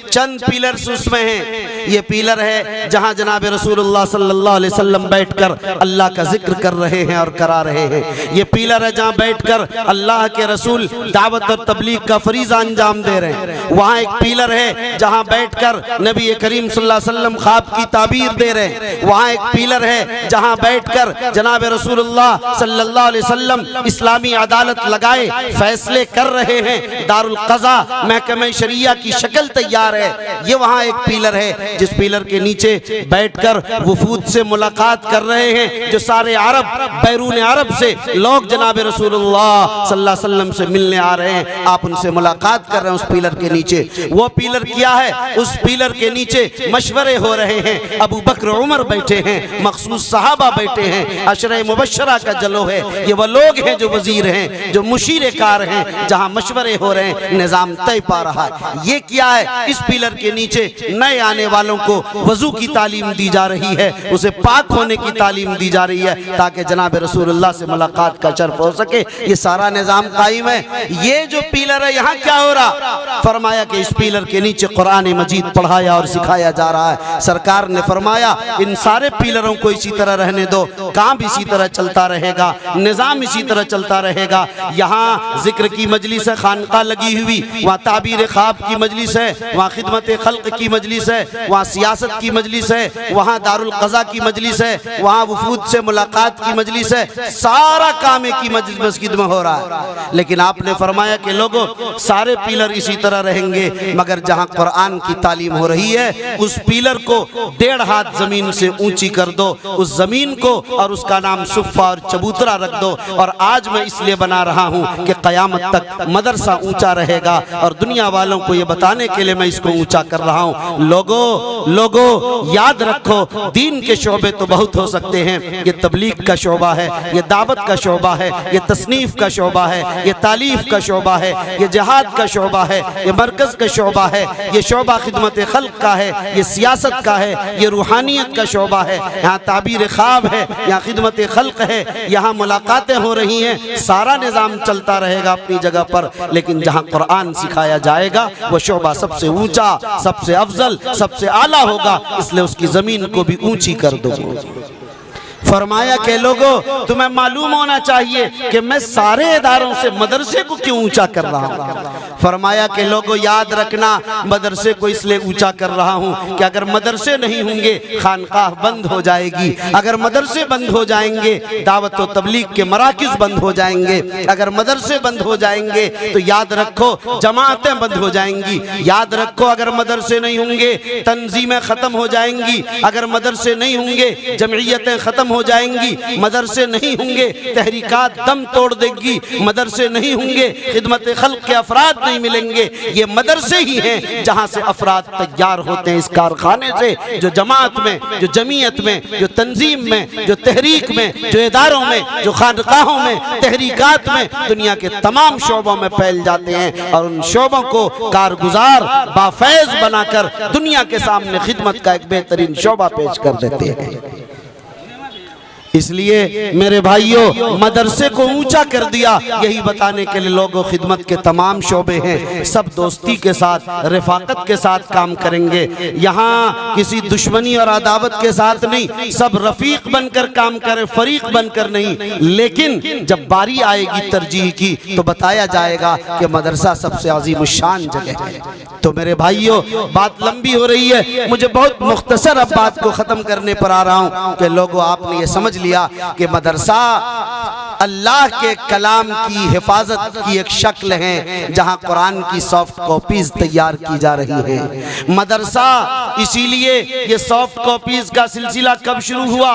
A: चंद पिलर्स उसमें हैं। ये पिलर है जहाँ जनाब रसूलुल्लाह सल्लल्लाहु अलैहि वसल्लम बैठकर अल्लाह का जिक्र कर रहे हैं और करा रहे हैं। ये पिलर है जहाँ बैठकर अल्लाह के रसूल दावत और तबलीग का फरीज़ा अंजाम दे रहे हैं। वहाँ एक पिलर है जहाँ बैठकर नबी करीम सल्लल्लाहु अलैहि वसल्लम ख्वाब की ताबीर दे रहे हैं। वहाँ एक पिलर है जहाँ बैठकर जनाब रसूलुल्लाह सल्लल्लाहु अलैहि वसल्लम इस्लामी अदालत लगाए फैसले कर रहे हैं। दारुल क़ज़ा महकमे शरिया की शक्ल तैयार है। ये वहाँ एक पिलर है जिस पिलर के नीचे बैठकर वफूद से मुलाकात कर रहे हैं, जो सारे अरब बैरून अरब से लोग जनाब रसूलुल्लाह सल्लल्लाहु अलैहि वसल्लम से मिलने आ रहे हैं, आप उनसे मुलाकात कर रहे हैं उस पिलर के नीचे। वो पिलर क्या है? उस पिलर के नीचे मशवरे हो रहे हैं, अबू बकर उमर बैठे हैं, मखसूस सहाबा बैठे हैं, अशरे मुबश्शरा का जलो है। ये वो लोग हैं जो वजीर हैं, जो मुशीर कार हैं, जहां मशवरे हो रहे हैं, निजाम तय पा रहा है। ये क्या है? इस पिलर के नीचे नए आने वालों को वजू की तालीम दी जा रही है, उसे पाक होने की तालीम दी जा रही है, ताकि जनाब रसूलुल्लाह से मुलाकात का शर्फ हो सके। ये सारा निजाम कायम है। ये जो पिलर है, यहाँ क्या हो रहा? फरमाया कि इस पिलर के नीचे कुरान मजीद पढ़ाया और सिखाया जा रहा है। सरकार ने फरमाया इन सारे पिलरों को इसी तरह रहने दो, काम इसी तरह चलता रहेगा, निजाम इसी तरह चलता रहेगा। यहाँ जिक्र की मजलिस है, खानका लगी हुई, वहाँ ताबीर ख्वाब की मजलिस है, वहाँ खिदमत खल्क की मजलिस है, वहाँ सियासत की मजलिस है, वहाँ दारुल क़ज़ा की मजलिस है, वहाँ वफूद से मुलाकात की मजलिस है। सारा काम की मस्जिद में हो रहा है। लेकिन आपने फरमाया कि लोगों सारे पिलर इसी तरह रहेंगे, मगर जहाँ कुरान की तालीम हो रही है उस पिलर को 1.5 हाथ जमीन से ऊंची कर दो, उस जमीन को, और उसका नाम सुफ़ा और चबूतरा रख दो। और आज मैं इसलिए बना रहा हूँ कि क़यामत तक मदरसा ऊंचा रहेगा, और दुनिया वालों को ये बताने के लिए मैं इसको ऊंचा कर रहा हूँ। लोगों याद रखो, दीन के शोबे तो बहुत हो सकते हैं। ये तबलीग का शोबा है, ये दावत का शोबा है, ये तसनीफ का शोबा है, ये तालीफ का शोबा है, ये जिहाद का शोबा है, ये मरकज का शोबा है, ये शोबा खिदमत खल्क का है, ये सियासत का है, ये रूहानियत का शोबा है। यहाँ ताबीर ख्वाब है, यहाँ खिदमत खल्क है, यहाँ मुलाकातें हो रही हैं। सारा निज़ाम चलता रहेगा अपनी जगह पर, लेकिन जहाँ कुरान सिखाया जाएगा वो शोबा सबसे ऊंचा, सबसे अफजल, सबसे आला होगा। इसलिए उसकी ज़मीन को भी ऊंची कर दो। फरमाया के लोगों तुम्हें मालूम होना चाहिए कि मैं सारे इदारों से मदरसे को क्यों ऊंचा कर रहा हूँ। फरमाया के लोगों याद रखना, मदरसे को इसलिए ऊंचा कर रहा हूँ कि अगर मदरसे नहीं होंगे खानकाह बंद हो जाएगी, अगर मदरसे बंद हो जाएंगे दावत व तबलीग के मराकिज बंद हो जाएंगे, अगर मदरसे बंद हो जाएंगे तो याद रखो जमातें बंद हो जाएंगी। याद रखो अगर मदरसे नहीं होंगे तंजीमें खत्म हो जाएंगी, अगर मदरसे नहीं होंगे जमइयतें खत्म हो जाएंगी, मदरसे नहीं होंगे तहरीकात दम तोड़ देगी, मदरसे नहीं होंगे खिदमत खल्क के अफराद नहीं मिलेंगे। ये मदरसे ही हैं जहां से अफराद तैयार होते हैं, इस कारखाने से जो जमात में, जो जमीयत में, जो तंजीम में, जो तहरीक में, जो इदारों में, जो खानकाहों में, तहरीकात में, दुनिया के तमाम शोबों में फैल जाते हैं और उन शोबों को कारगुजार बाफैज बनाकर दुनिया के सामने खिदमत का एक बेहतरीन शोबा पेश कर देते हैं। इसलिए मेरे भाइयों मदरसे को ऊंचा कर दिया, यही बताने के लिए लोगों खिदमत के तमाम शोबे हैं, सब दोस्ती के साथ रफाकत के साथ काम करेंगे। यहाँ किसी दुश्मनी और अदावत के साथ नहीं, सब रफीक बनकर काम करें, फरीक बनकर नहीं। लेकिन जब बारी आएगी तरजीह की तो बताया जाएगा कि मदरसा सबसे अजीमुशान जगह है। तो मेरे भाइयों बात लंबी हो रही है, मुझे बहुत मुख्तसर अब बात को ख़त्म करने पर आ रहा हूँ कि लोगों आपने ये समझ लिया कि मदरसा अल्लाह के कलाम की हिफाजत की एक शक्ल है जहां कुरान की सॉफ्ट कॉपीज तैयार की जा रही है। मदरसा इसीलिए ये सॉफ्ट कॉपीज का सिलसिला कब शुरू हुआ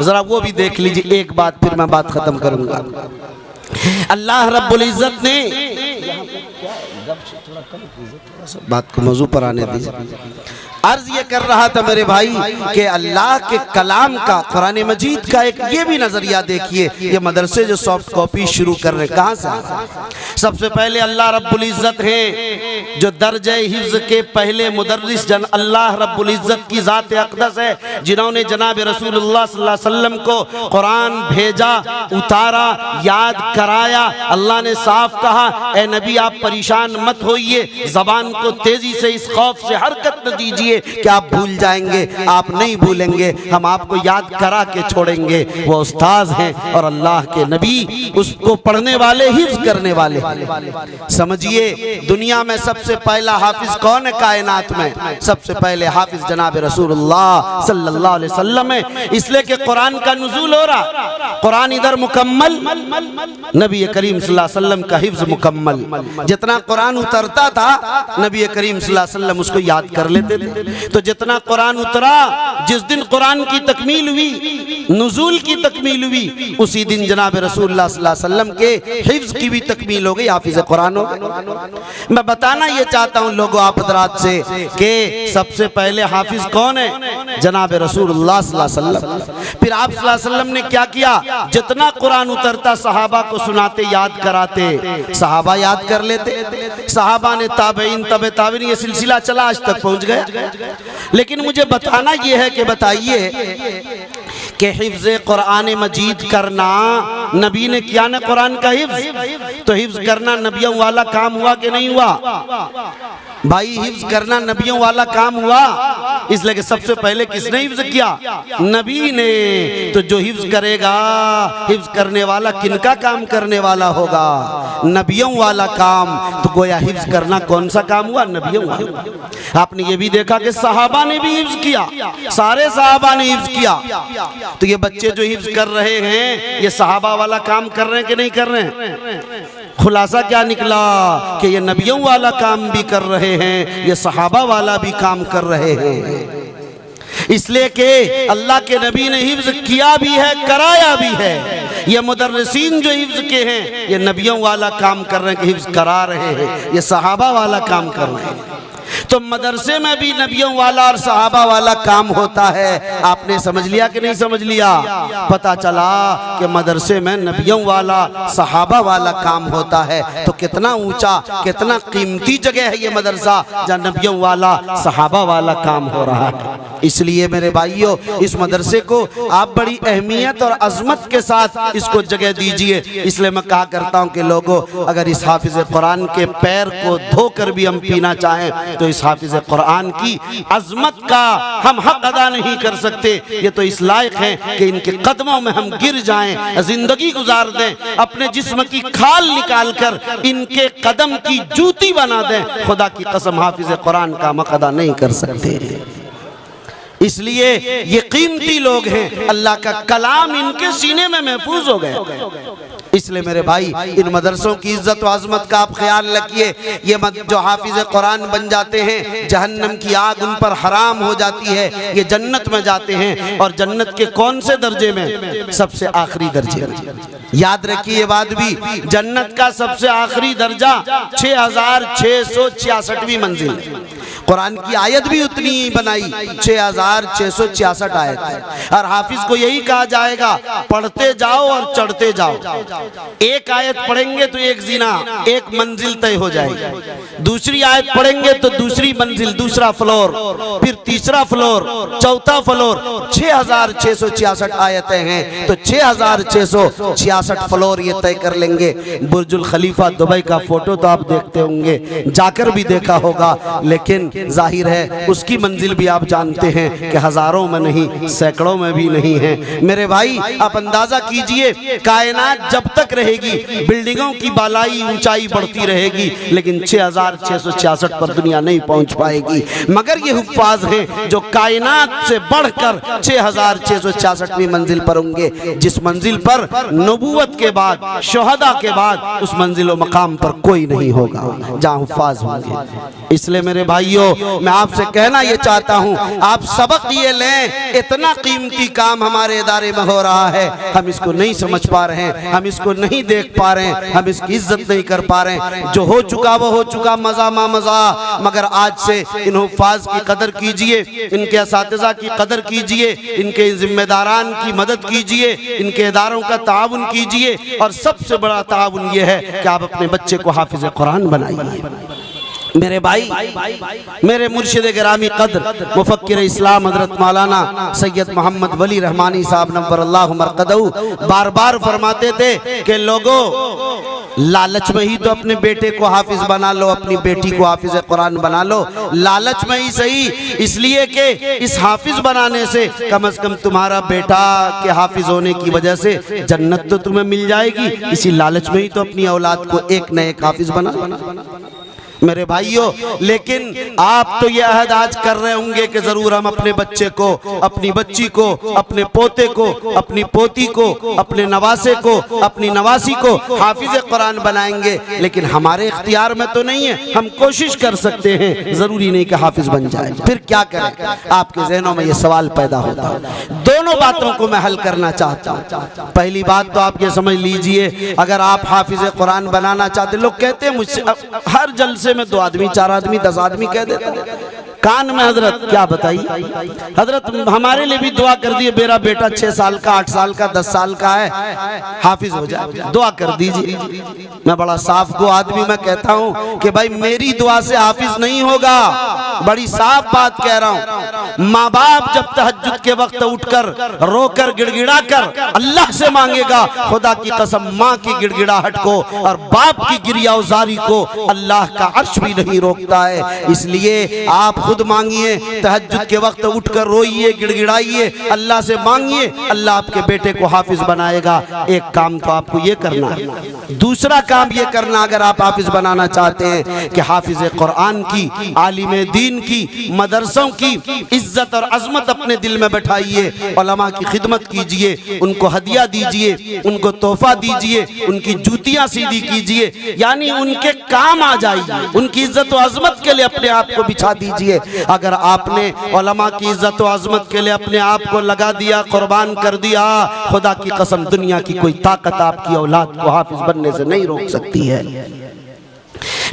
A: जरा वो भी देख लीजिए, एक बात फिर मैं बात खत्म करूंगा। अल्लाह रब्बुल इज्जत ने बात को मौजू पर आने दीजिए। अर्ज ये कर रहा था मेरे भाई कि अल्लाह के कलाम का, कुरान मजीद का एक ये भी नजरिया देखिए। ये मदरसे जो सॉफ्ट कॉपी शुरू कर रहे कहाँ से? सबसे पहले अल्लाह रब्बुल इज्जत है जो दर्जे हिफ्ज के पहले मुदर्रिस जन अल्लाह रब्बुल इज्जत की जात अक़दस है, जिन्होंने जनाब रसूलुल्लाह सल्लल्लाहु अलैहि वसल्लम को कुरान भेजा, उतारा, याद कराया। अल्लाह ने साफ कहा ए नबी आप परेशान मत होइए, जबान को तेजी से इस खौफ से हरकत न दीजिए कि आप भूल जाएंगे। आप नहीं भूलेंगे, हम आपको याद करा के छोड़ेंगे। वो उस्ताद हैं और अल्लाह के नबी उसको पढ़ने वाले, हिफ्ज करने वाले। समझिए दुनिया में सबसे पहला हाफिज कौन है कायनात में? सबसे पहले हाफिज जनाब रसूलुल्लाह सल्लल्लाहु अलैहि वसल्लम है। इसलिए कि कुरान का नुज़ूल हो रहा, कुरान इधर मुकम्मल, नबी करीम सल्लल्लाहु अलैहि वसल्लम का हिफ्ज मुकम्मल। जितना कुरान उतरता था नबी करीम सल्लल्लाहु अलैहि वसल्लम उसको याद कर लेते थे। तो जितना कुरान उतरा, जिस दिन कुरान की तकमील हुई, नुज़ूल की तकमील हुई, उसी दिन जनाब रसूलुल्लाह सल्लल्लाहु अलैहि वसल्लम के हिफ्ज़ की भी तकमील हो गई, हाफिज़ कुरान हो गए। मैं बताना ये चाहता हूँ लोगों आप हज़रात से कि सबसे पहले हाफिज़ कौन है? जनाब रसूलुल्लाह सल्लल्लाहु अलैहि वसल्लम। फिर आप सल्लल्लाहु अलैहि वसल्लम ने क्या किया? जितना कुरान उतरता सहाबा को सुनाते, याद कराते, सहाबा याद कर लेते, सहाबा ने ताबईन, तबे ताबईन, ये सिलसिला चला आज तक पहुंच गया। लेकिन मुझे बताना ये है कि बताइए कि हिफ्ज़ कुरान मजीद करना नबी ने किया ना, कुरान का हिफ्ज़, तो हिफ्ज़ करना नबियों वाला काम हुआ कि नहीं हुआ? भाई हिफ्ज़ करना नबियों वाला काम हुआ, इसलिए कि सबसे पहले किसने हिफ्ज़ किया? नबी ने। तो जो हिफ्ज़ करेगा, हिफ्ज़ करने वाला किनका काम करने वाला होगा? नबियों वाला काम। तो गोया हिफ्ज़ करना कौन सा काम हुआ? नबियों वाला। आपने ये भी देखा कि सहाबा ने भी हिफ्ज़ किया, सारे सहाबा ने हिफ्ज़ किया। तो ये बच्चे जो हिफ्ज़ कर रहे हैं, ये सहाबा वाला काम कर रहे हैं कि नहीं कर रहे हैं? खुलासा क्या निकला कि ये नबियों वाला काम भी कर रहे हैं, ये सहाबा वाला भी काम कर रहे हैं। इसलिए कि अल्लाह के नबी ने हिफ्ज़ किया भी है, कराया भी है। ये मुदर्रिसीन जो हिफ्ज़ के हैं, ये नबियों वाला काम कर रहे हैं कि हिफ्ज़ करा रहे हैं, ये सहाबा वाला काम कर रहे हैं। तो मदरसे में भी नबियों वाला और सहाबा वाला काम होता है। आपने समझ लिया कि नहीं समझ लिया? पता चला कि मदरसे में नबियों वाला सहाबा वाला काम होता है। तो कितना ऊंचा, कितना कीमती जगह है ये मदरसा जहाँ नबियों वाला सहाबा वाला काम हो रहा है। इसलिए मेरे भाइयों, इस मदरसे को आप बड़ी अहमियत और अजमत के साथ इसको जगह दीजिए। इसलिए मैं कहा करता हूँ कि लोगों, अगर इस हाफिज़ कुरान के पैर को धोकर भी हम पीना चाहें तो इस हाफिज़ कुरान की अजमत का हम हक अदा नहीं कर सकते। ये तो इस लायक हैं कि इनके कदमों में हम गिर जाएं, जिंदगी गुजार दें, अपने जिस्म की खाल निकाल कर इनके कदम की जूती बना दें। खुदा की कसम हाफिज़ कुरान का हक अदा नहीं कर सकते। इसलिए ये कीमती लोग हैं, अल्लाह का कलाम इनके सीने में महफूज हो गए। इसलिए मेरे भाई, इन मदरसों की इज्जत व अजमत का आप ख्याल रखिए। ये जो हाफिज़ कुरान बन जाते हैं, जहन्नम की आग उन पर हराम हो जाती है, ये जन्नत में जाते हैं। और जन्नत के कौन से दर्जे में? सबसे आखिरी दर्जे में। याद रखिए ये बात भी, जन्नत का सबसे आखिरी दर्जा 6666वीं मंजिल। कुरान की आयत भी उतनी ही बनाई, 6666 आयत है। और हाफिज को यही कहा जाएगा, पढ़ते जाओ और चढ़ते जाओ। एक आयत पढ़ेंगे तो एक जिना, एक मंजिल तय हो जाएगी। दूसरी आयत पढ़ेंगे तो दूसरी मंजिल, दूसरा फ्लोर, फिर तीसरा फ्लोर, चौथा फ्लोर। 6666 आयतें हैं, तो 6666 फ्लोर ये तय कर लेंगे। बुर्जुल खलीफा दुबई का फोटो तो आप देखते होंगे, जाकर भी देखा होगा, लेकिन जाहिर है उसकी मंजिल भी आप जानते हैं कि हजारों में नहीं, सैकड़ों में भी नहीं है। मेरे भाई, आप अंदाजा कीजिए, कायनात जब तक रहेगी, बिल्डिंगों की बालाई ऊंचाई बढ़ती रहेगी, लेकिन 6666 पर दुनिया नहीं पहुंच पाएगी। मगर ये हुफ्फाज हैं जो कायनात से बढ़कर 6666वीं मंजिल पर होंगे, जिस मंजिल पर नबूवत के बाद, शोहदा के बाद उस मंजिल व मकाम पर कोई नहीं होगा जहाँ हुफ्फाज होंगे। इसलिए मेरे भाइयों, मैं आपसे कहना ये चाहता हूँ, आप सबक ये लें। इतना कीमती काम हमारे इदारे में हो रहा है, हम इसको नहीं समझ पा रहे हैं, हम इसको नहीं देख पा रहे हैं, हम इसकी इज्जत नहीं कर पा रहे हैं। जो हो चुका वो हो चुका, मजा मा मजा। मगर आज से इन हुफ्फाज की कदर कीजिए, इनके असातिज़ा की कदर कीजिए, इनके जिम्मेदारान की मदद कीजिए, इनके इदारों का ताउन कीजिए। और सबसे बड़ा ताउन ये है कि आप अपने बच्चे को हाफिज़ कुरान बनाइए। मेरे भाई, मेरे मुर्शिद गिरामी कद्र मुफक्किर इस्लाम हज़रत मौलाना सैयद मोहम्मद वली रहमानी साहब नव्वरल्लाहु मरक़दहू बार बार फरमाते थे कि लोगों, लालच में ही तो अपने बेटे को हाफिज बना लो, अपनी बेटी को हाफिज कुरान बना लो, लालच में ही सही। इसलिए कि इस हाफिज बनाने से कम तुम्हारा बेटा के हाफिज होने की वजह से जन्नत तो तुम्हें मिल जाएगी। इसी लालच में ही तो अपनी औलाद को एक न एक हाफिज बना। मेरे भाइयों, लेकिन आप तो ये अहद आज कर रहे होंगे कि जरूर हम अपने बच्चे को, अपनी बच्ची को, अपने पोते को, अपनी पोती को, अपने नवासे को, अपनी नवासी को हाफिज कुरान बनाएंगे, लेकिन हमारे इख्तियार में तो नहीं है। हम कोशिश कर सकते हैं, जरूरी नहीं कि हाफिज बन जाए। फिर क्या करें? आपके जहनों में ये सवाल पैदा होता है। दोनों बातों को मैं हल करना चाहता हूँ। पहली बात तो आप ये समझ लीजिए, अगर आप हाफिज कुरान बनाना चाहते, लोग कहते हैं मुझसे हर जलसे में 2 आदमी, 4 आदमी, 10 आदमी कह देते हैं कान में, हजरत क्या बताइए, हजरत हमारे लिए भी दुआ कर दिए, मेरा बेटा 6 साल का, 8 साल का, 10 साल का है, हाफिज हो जाए, दुआ कर दीजिए। मैं बड़ा साफ को आदमी मैं कहता हूँ कि भाई मेरी दुआ से हाफिज नहीं होगा, बड़ी साफ बात कह रहा हूँ। माँ बाप जब तहज्जुद के वक्त उठकर रोकर गिड़गिड़ा कर अल्लाह से मांगेगा, खुदा की कसम माँ की गिड़गिड़ाहट को और बाप की गिरियाउजारी को अल्लाह का अर्श भी नहीं रोकता है। इसलिए आप खुद मांगिए, तहज्जुद के वक्त उठकर रोइए, गिड़गिड़ाइए, अल्लाह से मांगिए, अल्लाह आपके बेटे को हाफिज बनाएगा। एक काम तो आपको ये करना है। दूसरा काम ये करना, अगर आप हाफिज बनाना चाहते हैं, कि हाफिज कुरान की, आलिम दीन की, मदरसों की इज्जत और अजमत अपने दिल में बैठाइए, उलमा की खिदमत कीजिए, उनको हदिया दीजिए, उनको तोहफा दीजिए, उनकी जूतियां सीधी कीजिए, यानी उनके काम आ जाइए, उनकी इज्जत और अजमत के लिए अपने आप को बिछा दीजिए। अगर आपने उलमा की इज्जत और अजमत के लिए अपने आप को लगा दिया, कुर्बान कर दिया, खुदा की कसम दुनिया की कोई ताकत आपकी औलाद को हाफिज बनने से नहीं रोक सकती है।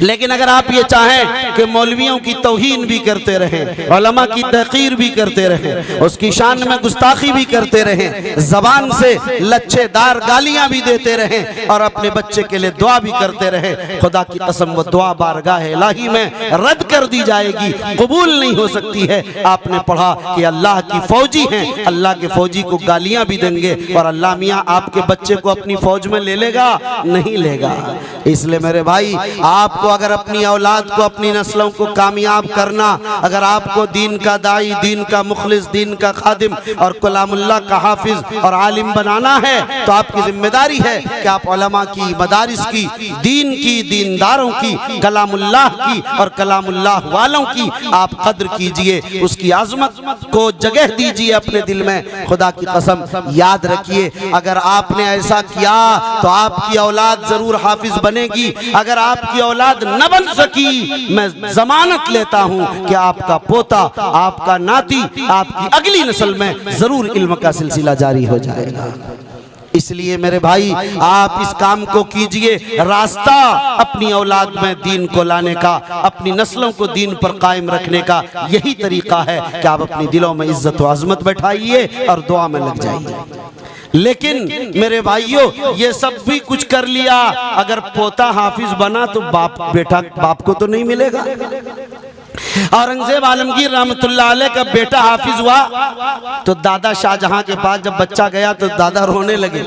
A: लेकिन अगर आप ये चाहें कि मौलवियों की तौहीन भी करते रहें, उलमा की तहकीर भी करते रहें, उसकी शान में गुस्ताखी भी करते रहें, जबान से लच्छेदार गालियां भी देते रहें और अपने बच्चे के लिए दुआ भी करते रहें, खुदा की कसम वो दुआ बारगाह इलाही में रद्द कर दी जाएगी, कबूल नहीं हो सकती है। आपने पढ़ा कि अल्लाह की फौजी हैं, अल्लाह के फौजी को गालियां भी देंगे, और अल्लाह मियाँ आपके बच्चे को अपनी फौज में ले लेगा? नहीं लेगा। इसलिए मेरे भाई, आपको अगर अपनी औलाद को, अपनी नस्लों को कामयाब करना, अगर आपको दीन का दाई, दीन का मुखलिस, दीन का खादिम और कलामुल्लाह का हाफिज और आलिम बनाना है, तो आपकी जिम्मेदारी है कि आप उलमा की, मदारिस की, दीन की, दीनदारों की, कलामुल्लाह की और कलामुल्लाह वालों की आप कद्र कीजिए, उसकी आजमत को जगह दीजिए अपने दिल में। खुदा की कसम याद रखिए, अगर आपने ऐसा किया तो आपकी औलाद जरूर हाफिज बनेगी। अगर आपकी औलाद न बन सकी, मैं जमानत लेता हूं कि आपका पोता, आपका नाती, आपकी अगली नस्ल में जरूर इल्म का सिलसिला जारी हो जाएगा। इसलिए मेरे भाई, आप इस काम को कीजिए। रास्ता अपनी औलाद में दीन को लाने का, अपनी नस्लों को दीन पर कायम रखने का यही तरीका है कि आप अपनी दिलों में इज्जत व अजमत बैठाइए और दुआ में लग जाइए। लेकिन मेरे भाइयों, ये सब भी कुछ कर लिया, अगर पोता हाफिज बना तो बेटा बाप को तो नहीं मिलेगा। औरंगजेब आलमगीर रहमतुल्लाह अलैह का बेटा हाफिज हुआ तो दादा शाहजहां के पास जब बच्चा गया तो दादा रोने लगे,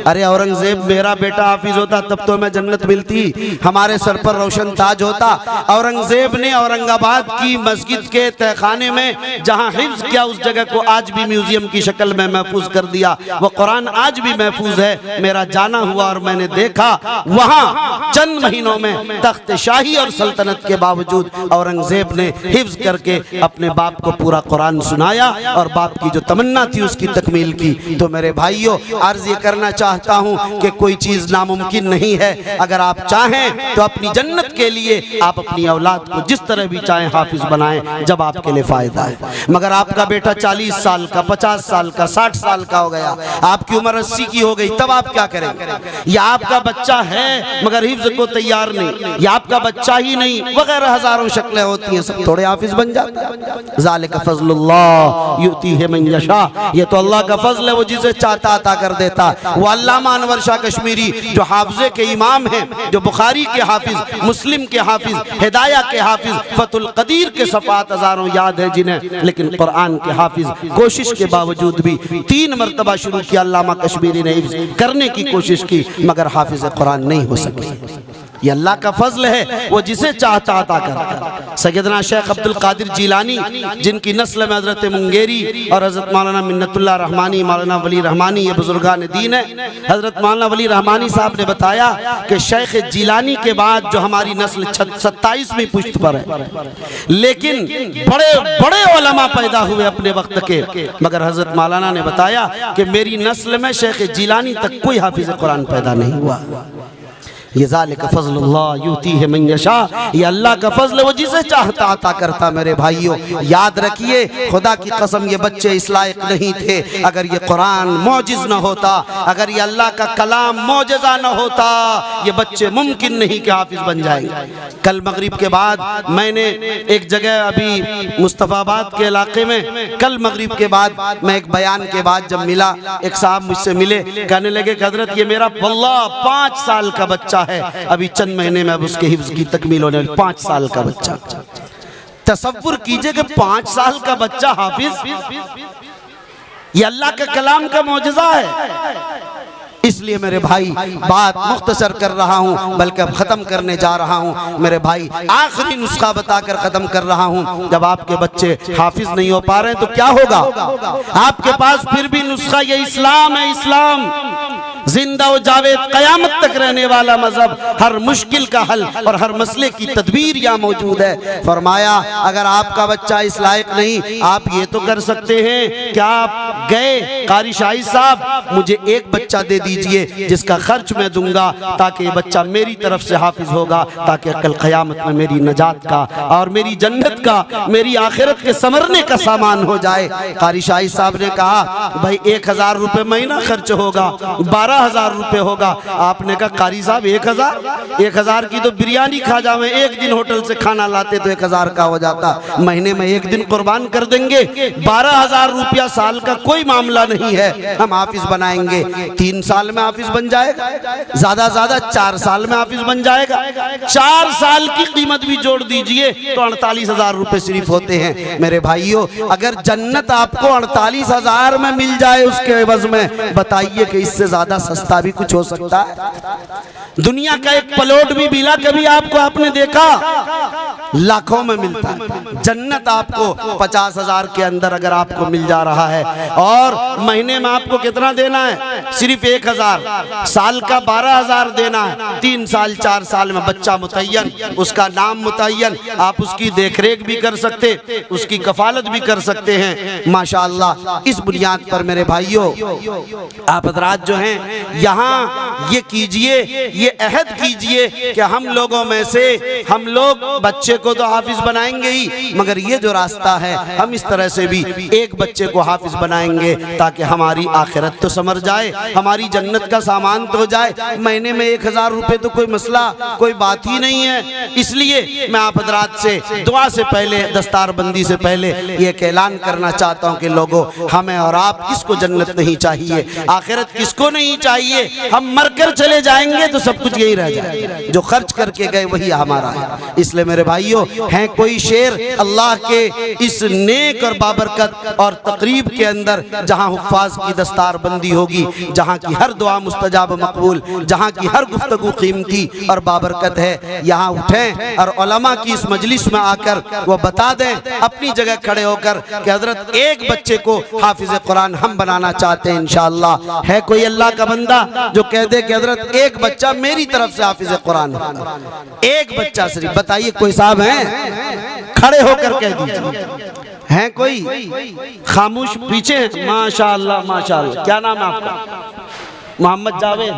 A: अरे औरंगजेब, मेरा बेटा हाफिज होता तब तो मैं जन्नत मिलती, हमारे सर पर रोशन ताज होता। औरंगजेब ने औरंगाबाद की मस्जिद के तहखाने में जहां हिफ्ज किया, उस जगह को आज भी म्यूजियम की शक्ल में महफूज कर दिया। वो कुरान आज भी महफूज है। मेरा जाना हुआ और मैंने देखा, वहां चंद महीनों में तख्त शाही और सल्तनत के बावजूद औरंगजेब ने हिफ्ज करके अपने बाप को पूरा कुरान सुनाया और बाप की जो तमन्ना थी उसकी तकमील की। तो मेरे भाइयों, अर्ज ये करना चाहता हूं कि कोई चीज नामुमकिन नहीं है। अगर आप चाहें तो अपनी जन्नत के लिए आप अपनी औलाद को जिस तरह भी चाहें हाफिज बनाएं, जब आपके लिए फायदा है। मगर आपका बेटा 40 साल का, 50 साल का, 60 साल का हो गया, आपकी उम्र 80 की हो गई, तब आप क्या करेंगे? या आपका बच्चा है मगर हिफ्ज को तैयार नहीं, या आपका बच्चा ही नहीं, वगैरह हजारों शक्लें होती हैं, सब थोड़े हाफिज बन जाते हैं। ज़ालिका फ़ज़्लुल्लाह युतीहि मन यशा, ये तो अल्लाह का फजल है, वो जिसे चाहता अता कर देता। वो अल्लामा अनवर शाह कश्मीरी जो हाफिज़े के इमाम हैं, जो बुखारी के हाफिज, मुस्लिम के हाफिज, हिदाया के हाफिज, फतुल कदीर के सफ़ात हजारों याद है जिन्हें, लेकिन कुरान के हाफिज कोशिश के बावजूद भी 3 मरतबा शुरू किया अल्लामा कश्मीरी ने हिफ्ज़ करने की कोशिश की, मगर हाफिज कुरान नहीं हो सके। ये अल्लाह का फजल है, वो जिसे चाहता अता करता है। सैयदना शेख अब्दुल कादिर जिलानी, जिनकी नस्ल में हजरत मुंगेरी और हजरत मौलाना मिन्नतुल्लाह रहमानी, मौलाना वली रहमानी, ये बुजुर्गान दीन है। हजरत मौलाना वली रहमानी साहब ने बताया कि शेख जिलानी के बाद जो हमारी नस्ल 27वीं पुश्त पर है, लेकिन बड़े बड़े उलमा पैदा हुए अपने वक्त के, मगर हजरत मौलाना ने बताया कि मेरी नस्ल में शेख जिलानी तक कोई हाफिज कुरान पैदा नहीं हुआ। ये ज़ालिका फ़ज़लुल्लाह युतीहि मन यशा, ये अल्लाह का फजल है, वो जिसे चाहता अता करता। मेरे भाइयों याद रखिए, खुदा की कसम ये बच्चे इस लायक नहीं थे। अगर ये कुरान मौजिज़ न होता, अगर ये अल्लाह का कलाम मौजज़ा न होता, ये बच्चे मुमकिन नहीं कि हाफिज बन जाएंगे। कल मगरिब के बाद मैंने एक जगह, अभी मुस्तफ़ाबाद के इलाके में, कल मगरिब के बाद मैं एक बयान के बाद जब मिला, एक साहब मुझसे मिले, कहने लगे कि हज़रत ये मेरा वल्लाह 5 साल का बच्चा है, अभी चंद महीने में अब उसके हिफ्ज़ की तकमील होने वाली। 5 साल का बच्चा, तसव्वुर कीजिए कि 5 साल का बच्चा हाफिज, ये अल्लाह का कलाम का मौजज़ा है। इसलिए मेरे भाई बात मुख्तसर कर रहा हूँ, बल्कि अब ख़त्म करने जा रहा हूँ। मेरे भाई आखिरी नुस्खा बताकर ख़त्म कर रहा हूँ। जब आपके बच्चे हाफिज नहीं हो पा रहे हैं तो क्या होगा? आपके पास फिर भी नुस्खा ये इस्लाम है। इस्लाम जिंदा व जावेद क़यामत तक रहने वाला मजहब, हर मुश्किल का हल और हर मसले की तदबीर यहाँ मौजूद है। फरमाया अगर आपका बच्चा इस लायक नहीं, आप ये तो कर सकते हैं कि आप गए, कारी शाही साहब मुझे एक बच्चा दे दीजिए जिसका खर्च मैं दूंगा, ताकि ये बच्चा मेरी तरफ से हाफिज होगा, ताकि कल क़यामत में मेरी नजात का और मेरी जन्नत का, मेरी आखिरत के संवरने का सामान हो जाए। कारी शाही साहब ने कहा भाई 1000 रुपये महीना खर्च होगा, 12,000 रुपये होगा। आपने कहा कारी साहब 1000 की तो बिरयानी खा जावे, एक दिन होटल से खाना लाते तो 1000 का हो जाता, महीने में एक दिन कुर्बान कर देंगे। 12,000 रुपया साल का कोई मामला नहीं है, हम हाफिज बनाएंगे। 3 साल में हाफिज बन जाएगा, ज्यादा ज्यादा 4 साल में हाफिज बन जाएगा। 4 साल की कीमत भी जोड़ दीजिए तो 48,000 रुपये सिर्फ होते हैं। मेरे भाइयों अगर जन्नत आपको 48,000 में मिल जाए उसके एवज में, बताइए कि इससे ज्यादा सस्ता भी कुछ हो सकता है? दुनिया का एक प्लॉट भी बिला कभी आपने देखा? लाखों में मिलता है। जन्नत आपको 50,000 के अंदर अगर आपको मिल जा रहा है, और महीने में आपको कितना देना है? सिर्फ 1000, साल का 12,000 देना है। 3 साल 4 साल में बच्चा मुतय्यन, उसका नाम मुतय्यन, आप उसकी देखरेख भी कर सकते, उसकी कफालत भी कर सकते हैं माशाअल्लाह। इस बुनियाद पर मेरे भाइयों आप हज़रात जो हैं यहाँ ये कीजिए, ये अहद कीजिए कि हम लोगों में से हम लोग बच्चे को तो हाफिज बनाएंगे ही, मगर ये जो रास्ता है हम इस तरह से भी एक बच्चे को हाफिज बनाएंगे ताकि हमारी आखिरत तो समझ जाए, हमारी जन्नत का सामान तो हो जाए। महीने में 1000 रुपये तो कोई मसला, कोई बात ही नहीं है। इसलिए मैं आप हज़रात से दुआ से पहले, दस्तारबंदी से पहले ये ऐलान करना चाहता हूँ कि लोगों, हमें और आप किसको जन्नत नहीं चाहिए, आखिरत किसको नहीं चाहिए? हम मरकर चले जाएंगे तो सब कुछ यही रह जाए, जो खर्च करके गए वही हमारा है। इसलिए मेरे भाइयों हैं कोई शेर अल्लाह के इस नेक और बाबरकत और तकरीब के अंदर, जहाँ हुफ्फाज की दस्तारबंदी होगी, जहाँ की हर दुआ मुस्तजाब मकबूल, जहाँ की हर गुफ्तगू कीमती और बाबरकत है, यहाँ उठें और उलमा की इस मजलिस में आकर वो बता दें अपनी जगह खड़े होकर कि हजरत एक बच्चे को हाफिज कुरान हम बनाना चाहते हैं इंशाअल्लाह। है कोई अल्लाह का बंदा जो कह दे कि हजरत एक बच्चा मेरी तरफ से हाफिज कुरान, एक बच्चा सिर्फ? बताइए कोई साहब हैं? खड़े होकर कह दीजिए। हैं कोई? खामोश पीछे? माशाअल्लाह माशाअल्लाह। क्या नाम है आपका? मोहम्मद जावेद,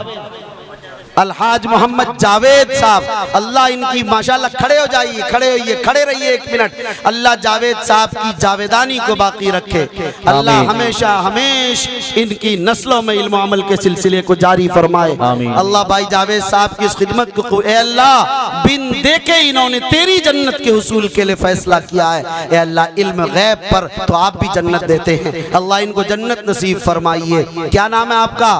A: अलहाज मोहम्मद जावेद साहब, अल्लाह इनकी माशाअल्लाह। खड़े हो जाइए, खड़े होइए, खड़े रहिए 1 मिनट। अल्लाह जावेद साहब की जावेदानी को बाकी रखे, अल्लाह हमेशा हमेशा इनकी नस्लों में इल्म अमल के सिलसिले को जारी फरमाए। अल्लाह भाई जावेद साहब की इस खिदमत को ए अल्लाह बिन देखे इन्होंने तेरी जन्नत के हुसूल के लिए फैसला किया है। ए अल्लाह इल्म गैब पर तो आप भी जन्नत देते हैं, अल्लाह इनको जन्नत नसीब फरमाइए। क्या नाम है आपका?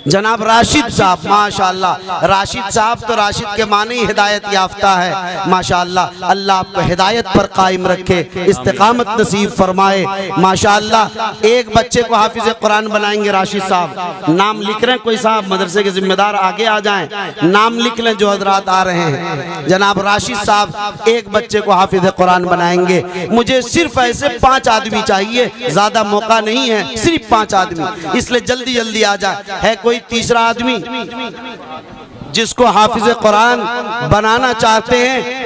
A: जनाब राशिद साहब, माशाअल्लाह। राशिद साहब तो राशिद के माने ही हिदायत याफ्ता है, माशाअल्लाह। अल्लाह आपको हिदायत पर कायम रखे, इस्तिकामत नसीब फरमाए, माशाअल्लाह। एक बच्चे को हाफिज कुरान बनाएंगे राशिद साहब। नाम लिख रहे हैं, कोई साहब मदरसे के जिम्मेदार आगे आ जाएं, नाम लिख लें जो हजरात आ रहे हैं। जनाब राशिद साहब एक बच्चे को हाफिज कुरान बनाएंगे। मुझे सिर्फ ऐसे 5 आदमी चाहिए, ज्यादा मौका नहीं है, सिर्फ 5 आदमी, इसलिए जल्दी जल्दी आ जाए। है कोई तीसरा आदमी जिसको हाफिज कुरान बनाना चाहते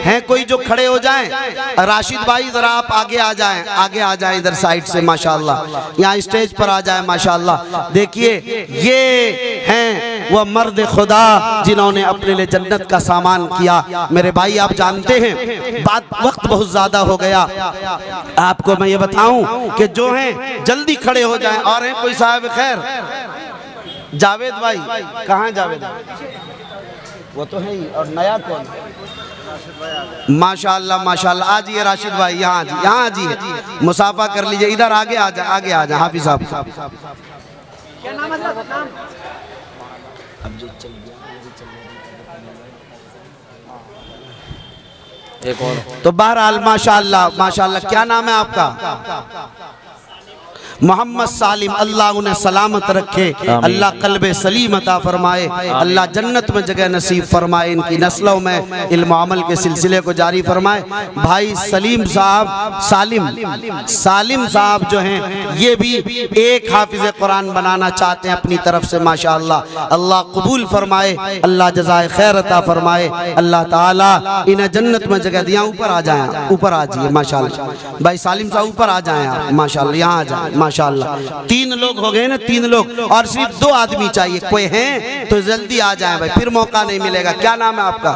A: हैं कोई जो खड़े हो जाएं? राशिद भाई जरा आप आगे आ जाएं, आगे आ जाएं इधर साइड से, माशाअल्लाह। यहाँ स्टेज पर आ जाएं, माशाअल्लाह। देखिए ये हैं वह मर्द खुदा जिन्होंने अपने लिए जन्नत का सामान किया। मेरे भाई आप जानते हैं वक्त बहुत ज्यादा हो गया, आपको मैं ये बताऊं कि जो हैं जल्दी खड़े हो जाएं। और हैं कोई साहब खैर? जावेद भाई कहाँ है? जावेद वो तो है ही। और नया कौन? माशाअल्लाह माशाअल्लाह। आ जाइए राशिद भाई, यहाँ यहाँ आजिए, मुसाफा कर लीजिए। इधर आगे आ जा, आगे आ जा हाफिज साहब। क्या नाम है? एक और तो बहरहाल माशाअल्लाह माशाअल्लाह। क्या नाम है आपका? मोहम्मद सालिम। अल्लाह उन्हें सलामत रखे, अल्लाह कल्बे सलीम अता फरमाए, अल्लाह जन्नत में जगह नसीब फरमाए, इनकी नस्लों में इल्म अमल के सिलसिले को जारी फरमाए। भाई सलीम साहब, सालिम साहब जो हैं ये भी एक हाफिज कुरान बनाना चाहते हैं अपनी तरफ से, माशाअल्लाह। अल्लाह कबूल फरमाए, अल्लाह जज़ाए खैर अता फरमाए, अल्लाह ताला इन्हें जन्नत में जगह दिया। ऊपर आ जाए, ऊपर आ जाइए माशाअल्लाह। भाई सालिम साहब ऊपर आ जाए माशाअल्लाह, यहाँ आ जाए माशाअल्लाह। 3 लोग हो गए ना, 3 लोग, और सिर्फ 2 आदमी चाहिए। कोई हैं तो जल्दी आ जाएं भाई, फिर मौका नहीं मिलेगा। क्या नाम है आपका?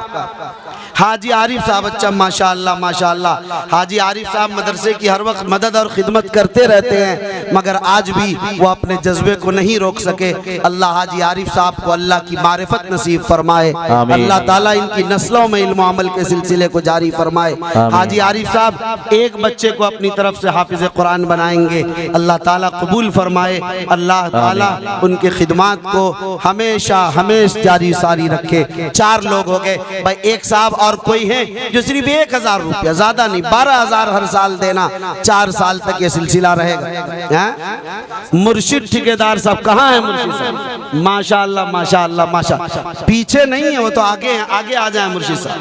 A: हाजी आरिफ साहब। अच्छा माशाअल्लाह माशाअल्लाह। हाजी आरिफ साहब मदरसे की हर वक्त मदद और खिदमत करते रहते हैं, मगर आज भी वो अपने जज्बे को नहीं रोक सके। अल्लाह हाजी आरिफ साहब को अल्लाह की मारिफत नसीब फरमाए, अल्लाह ताला इनकी नस्लों में इल्म अमल के सिलसिले को जारी फरमाए। हाजी आरिफ साहब एक बच्चे को अपनी तरफ से हाफिज कुरान बनाएंगे, अल्लाह ताला कबूल फरमाए, अल्लाह ताला उनके खिदमात को हमेशा हमेशा जारी सारी रखे। 4 लोग हो गए भाई। एक साहब और कोई है जो सिर्फ 1000 रुपया, ज्यादा नहीं, 12000 हर साल देना, 4 साल तक ये सिलसिला रहेगा। मुर्शिद ठेकेदार साहब कहाँ है? मुर्शिद साहब माशाअल्लाह माशाअल्लाह माशाअल्लाह। पीछे नहीं है वो तो आगे हैं, आगे आ जाए मुर्शिद साहब।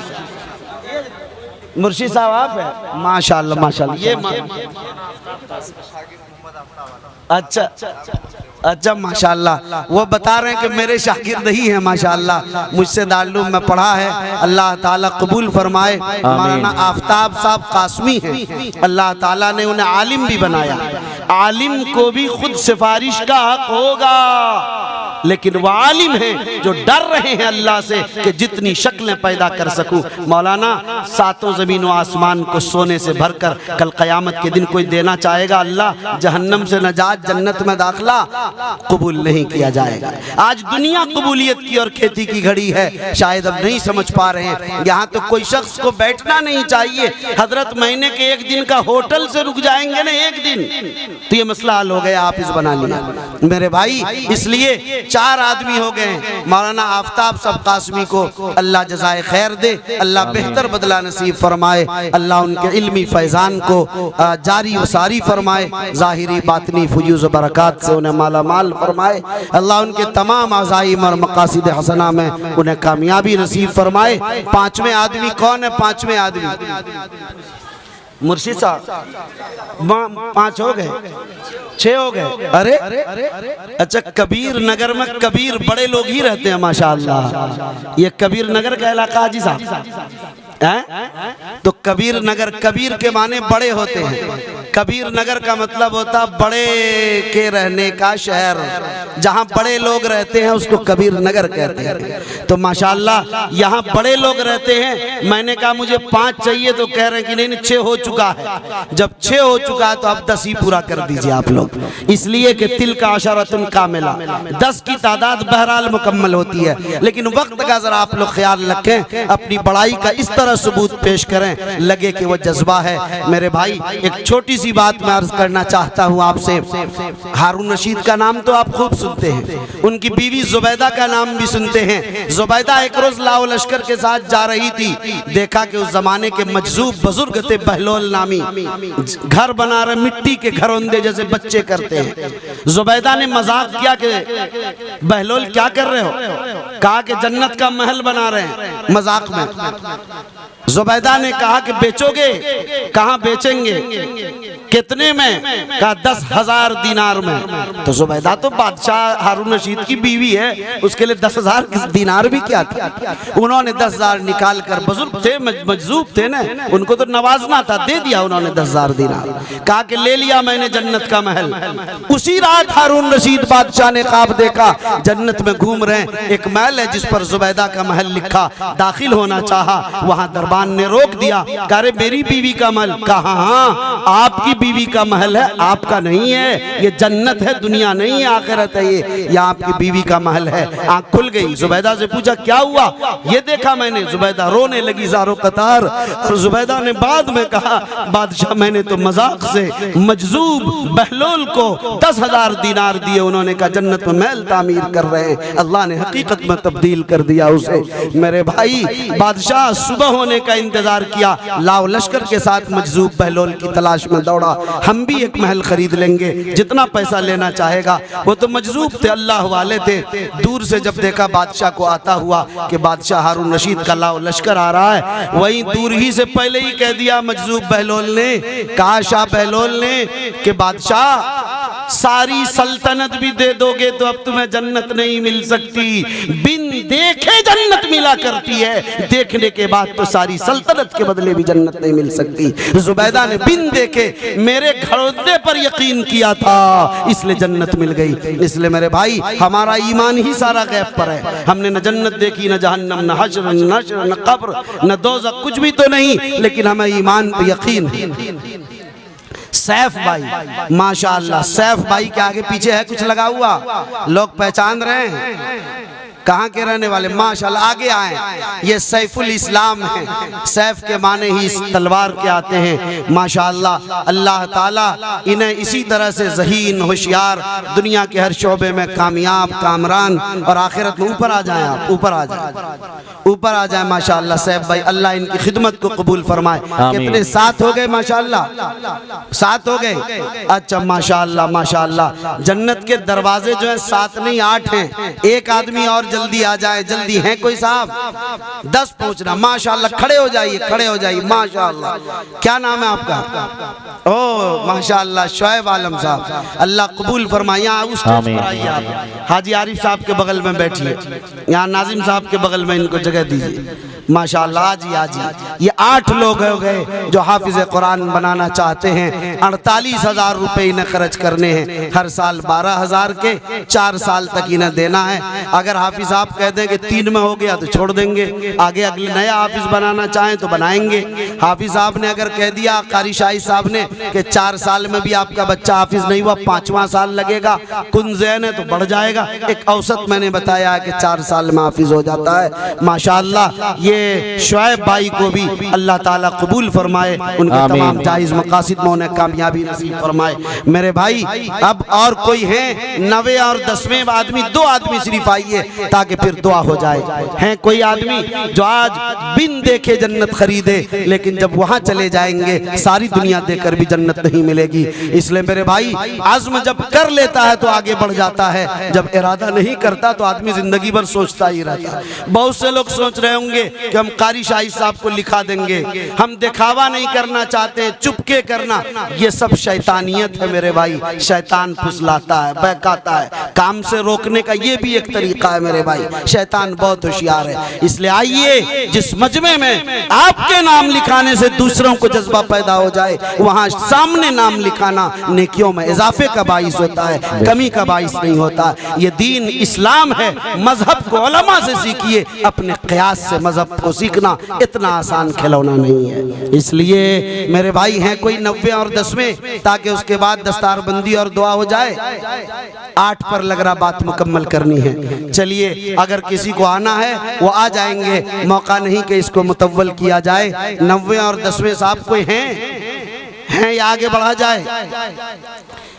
A: मुर्शिद साहब आप है? माशाअल्लाह माशाअल्लाह। ये अच्छा अच्छा माशाअल्लाह। वो बता रहे हैं कि मेरे शागिर्द ही हैं माशाअल्लाह, मुझसे दारुल में पढ़ा है, अल्लाह ताला कबूल फरमाए। मौलाना आफ्ताब साहब कासमी हैं, अल्लाह ताला ने उन्हें आलिम भी बनाया। आलिम को भी खुद सिफारिश का हक होगा, लेकिन वह आलिम हैं जो डर रहे हैं अल्लाह से कि जितनी शक्लें पैदा कर सकूं। मौलाना 7 ज़मीन व आसमान को सोने से भरकर कल क़यामत के दिन कोई देना चाहेगा, अल्लाह जहन्नम से नजात, जन्नत में दाखिला कबूल नहीं किया जाएगा। आज दुनिया कबूलियत की और खेती की घड़ी है, शायद अब नहीं समझ पा रहे हैं। यहाँ तो कोई शख्स को बैठना नहीं चाहिए। हजरत महीने के 1 दिन का होटल से रुक जाएंगे ना 1 दिन, तो ये मसला हल हो गया, हाफिज बना लिया मेरे भाई। इसलिए 4 आदमी हो गए। मौलाना आफ्ताब साहब कासमी को अल्लाह जज़ाए खैर दे, अल्लाह बेहतर बदला नसीब फरमाए, अल्लाह उनके इल्मी फैजान को जारी व सारी फरमाए, ज़ाहिरी बातनी फुयूज़ बरक़ात से उन्हें माला माल फरमाए। अल्लाह उनके तमाम अज़ाइम और मक़ासिद हसना में उन्हें कामयाबी नसीब फरमाए। 5वें आदमी कौन है? 5वें आदमी मुर्शिद साहब। 5 हो गए, 6 हो गए। अरे अच्छा, कबीर नगर में कबीर बड़े लोग ही रहते हैं माशाअल्लाह। ये कबीर नगर का इलाका हाजी साहब है? तो कबीर नगर, कबीर के माने बड़े होते हैं। कबीर नगर का मतलब होता बड़े के रहने का शहर, जहाँ बड़े लोग रहते हैं उसको कबीर नगर कहते हैं। तो माशाअल्लाह यहाँ बड़े लोग रहते हैं। मैंने कहा मुझे 5 चाहिए, तो कह रहे हैं कि नहीं 6 हो चुका है। जब 6 हो चुका है तो अब 10 ही पूरा कर दीजिए आप लोग, इसलिए कि तिल का अशरतुन कामिला, 10 की तादाद बहरहाल मुकम्मल होती है, लेकिन वक्त का जरा आप लोग ख्याल रखें, अपनी बड़ाई का इस तरह सबूत पेश करें लगे कि वो जज्बा है। मेरे भाई एक छोटी सी सी बात मैं अर्ज करना चाहता हूँ आपसे। हारून रशीद का नाम तो आप खूब सुनते हैं, उनकी बीवी जुबैदा का नाम भी सुनते हैं। जुबैदा एक रोज लाओ लश्कर के साथ जा रही थी, देखा कि उस जमाने के मजजूब बुजुर्ग थे बहलोल नामी, घर बना रहे, मिट्टी के घरौंदे जैसे बच्चे करते हैं। जुबैदा ने मजाक किया कि बहलोल क्या कर रहे हो? कहा कि जन्नत का महल बना रहे हैं, मजाक में। जुबैदा ने कहा कि बेचोगे? कहाँ बेचेंगे? कितने में? कहा 10,000 दिनार में। तो जुबैदा तो बादशाह हारून रशीद की बीवी है, उसके लिए 10,000 दिनार भी क्या था। उन्होंने 10,000 निकाल कर, बुजुर्ग थे, मजजूब थे ना, उनको तो नवाजना था, दे दिया उन्होंने 10,000 दिनार। कहा कि ले लिया मैंने जन्नत का महल। उसी रात हारून रशीद बादशाह ने ख्वाब देखा, जन्नत में घूम रहे हैं, एक महल है जिस पर जुबैदा का महल लिखा। दाखिल होना चाहा, वहां दरबान ने रोक दिया। कहा रे मेरी बीवी का महल? कहा हाँ आपकी बीवी का महल है, आपका नहीं है। ये जन्नत है, दुनिया नहीं है, आखिरत है, ये आपकी बीवी का महल है। आंख खुल गई। जुबैदा से पूछा क्या हुआ? ये देखा मैंने। जुबैदा रोने लगी ज़ारो कतार। और जुबैदा ने बाद में कहा बादशाह मैंने तो मजाक से मजजूब बहलोल को 10,000 दिनार दिए, उन्होंने कहा जन्नत में महल तामीर कर रहे हैं। अल्लाह ने हकीकत में तब्दील कर दिया उसे। मेरे भाई, बादशाह सुबह होने का इंतजार किया, लाओ लश्कर के साथ मजजूब बहलोल की तलाश में दौड़ा। हम भी एक महल खरीद लेंगे, जितना पैसा लेना चाहेगा। वो तो मजजूब थे, अल्लाह वाले थे। दूर से जब देखा बादशाह को आता हुआ कि बादशाह हारून रशीद का लाओ लश्कर आ रहा है, वहीं दूर ही से पहले ही कह दिया मजजूब बहलोल ने, कहा शाह बहलोल ने कि बादशाह सारी सल्तनत भी दे दोगे तो अब तुम्हें जन्नत नहीं मिल सकती। बिन देखे जन्नत मिला करती है, देखने के बाद तो सारी सल्तनत के बदले भी जन्नत नहीं मिल सकती। जुबैदा ने बिन देखे मेरे घरौंदे पर यकीन किया था, इसलिए जन्नत मिल गई। इसलिए मेरे भाई, हमारा ईमान ही सारा गैब पर है। हमने न जन्नत देखी, न जहन्नम, न हश्र, न नश्र, न कब्र, न दोज़ख, कुछ भी तो नहीं, लेकिन हमें ईमान पर यकीन है। सैफ भाई, माशाअल्लाह, सैफ भाई के आगे पीछे है कुछ लगा हुआ, लोग पहचान रहे हैं कहाँ के रहने वाले? माशाअल्लाह, आगे आए। ये सैफुल इस्लाम है, सैफ के माने ही इस तलवार के आते हैं। माशाअल्लाह, अल्लाह ताला इन्हें इसी तरह से ज़हीन, होशियार, दुनिया के हर शोबे में कामयाब, कामरान और आखिरत में ऊपर आ जाएं। आप ऊपर आ जाएं, ऊपर आ जाएं। माशाअल्लाह सैफ भाई, अल्लाह इनकी खिदमत को कबूल फरमाए। कितने? 7 हो गए माशाअल्लाह, 7 हो गए। अच्छा माशाअल्लाह, माशाअल्लाह। जन्नत के दरवाजे जो है 7 नहीं 8 हैं। एक आदमी और जल्दी आ जाए, जल्दी है कोई साहब? 10 पहुंचना। माशाअल्लाह, खड़े हो जाइए, खड़े हो जाइए। माशाअल्लाह, क्या नाम है आपका? ओ माशाअल्लाह, शोएब आलम साहब, अल्लाह कबूल फरमाए। यहाँ उस स्टेज पर आइए आप, हाजी आरिफ साहब के बगल में बैठिए, यहाँ नाजिम साहब के बगल में इनको जगह दीजिए। माशाअल्लाह, आज ही ये 8 लोग हो गए जो हाफिज कुरान बनाना चाहते हैं। 48,000 रुपए इन्हें खर्च करने हैं, हर साल 12,000 के 4 साल तक इन्हें देना है। अगर हाफिज आप कह दें कि 3 में हो गया तो छोड़ देंगे, आगे अगले नया हाफिज बनाना चाहें तो बनाएंगे। हाफिज साहब ने अगर कह दिया, कारी शाही साहब ने, कि 4 साल में भी आपका बच्चा हाफिज नहीं हुआ, 5वां साल लगेगा, कुंज़ैन है तो बढ़ जाएगा। एक औसत मैंने बताया है कि 4 साल में हाफिज हो जाता है। माशाअल्लाह, ये शोएब भाई को भी अल्लाह ताला कबूल फरमाए, उनके तमाम जायज़ मकासिद में उन्हें कामयाबी नसीब फरमाए। मेरे भाई, अब और कोई है 9वें और 10वें आदमी? 2 आदमी सिर्फ आइए ताकि फिर दुआ हो जाए। हैं कोई आदमी जो आज बिन देखे जन्नत खरीदे, लेकिन जब वहां चले जाएंगे सारी दुनिया देकर भी जन्नत नहीं मिलेगी। इसलिए मेरे भाई, आज़्म जब कर लेता है तो आगे बढ़ जाता है, जब इरादा नहीं करता तो आदमी जिंदगी भर सोचता ही रहता है। बहुत से लोग सोच रहे होंगे कि हम कारी शाही साहब को लिखा देंगे, हम दिखावा नहीं करना चाहते, चुपके करना। ये सब शैतानियत है मेरे भाई, शैतान फुसलाता है, बहकाता है। काम से रोकने का ये भी एक तरीका है मेरे भाई, शैतान बहुत होशियार है। इसलिए आइए, जिस मजमे में आपके नाम लिखाने से दूसरों को जज्बा पैदा हो जाए, वहां सामने नाम लिखाना नेकियों में इजाफे का बाइस होता है, कमी का बाइस नहीं होता। ये दीन इस्लाम है। मजहब को उलमा से सीखिए, अपने क़ियास से मजहब को सीखना इतना आसान खिलौना नहीं है। इसलिए मेरे भाई, हैं कोई 9वें और 10वें, ताकि उसके बाद दस्तारबंदी और दुआ हो जाए। 8 पर लग रहा बात मुकम्मल करनी है। चलिए, अगर किसी को आना है वो आ जाएंगे, मौका नहीं कि इसको मुतव्वल किया जाए। 9वें और 10वें साहब कोई हैं? हैं या आगे बढ़ा जाए,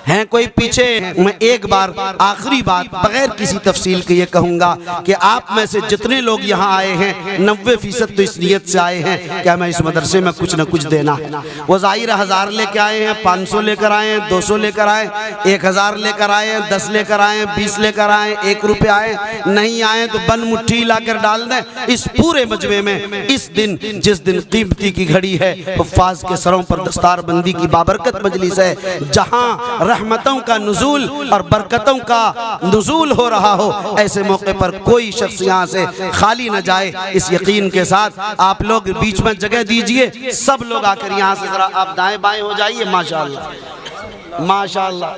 A: हैं कोई पीछे? मैं एक बार आखिरी बात बगैर किसी तफसील के ये कहूँगा कि आप में से जितने लोग यहाँ आए हैं 90% तो इस नीयत से आए हैं कि हमें इस मदरसे में कुछ न कुछ देना है। वो ज़ाहिर 1000 लेकर आए हैं, 500 लेकर आए हैं, 200 लेकर आए, 1000 लेकर आए हैं, 10 लेकर आए हैं, 20 लेकर आए, 1 रुपये आए, नहीं आए तो बन मुट्ठी लाकर डाल दें। इस पूरे मजमे में इस दिन जिस दिन कीमती की घड़ी है, हुफ्फाज के सरों पर दस्तारबंदी की बाबरकत मजलिस है, जहाँ रहमतों का नुज़ूल और बरकतों का नुज़ूल हो रहा हो, ऐसे मौके पर कोई शख्स यहाँ से खाली न जाए। इस यकीन के साथ आप लोग बीच में जगह दीजिए, सब लोग आकर यहाँ से जरा आप दाएं बाएं हो जाइए। माशाअल्लाह माशाअल्लाह।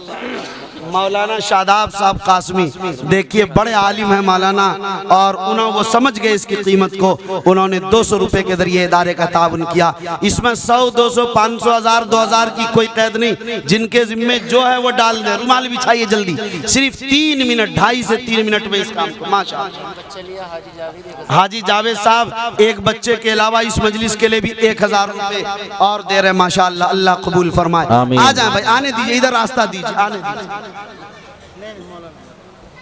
A: मौलाना शादाब साहब कासमी देखिए बड़े आलिम हैं मौलाना, और उन्होंने वो समझ गए इसकी कीमत को। उन्होंने 200 रुपए के जरिए इदारे का ताउन किया। इसमें 100, 200, 500, 1000, 2000 की कोई कैद नहीं, जिनके जिम्मे जो है वो डाल दे। रुमाल बिछाइए जल्दी, सिर्फ 3 मिनट, 2.5 से 3 मिनट में इस काम को। माशाअल्लाह। हाजी जावेद साहब एक बच्चे के अलावा इस मजलिस के लिए भी 1000 रुपए और दे रहे हैं। माशाअल्लाह, अल्लाह कबूल फरमाए। आ जाए भाई, आने दीजिए, इधर रास्ता दीजिए, आने दीजिए।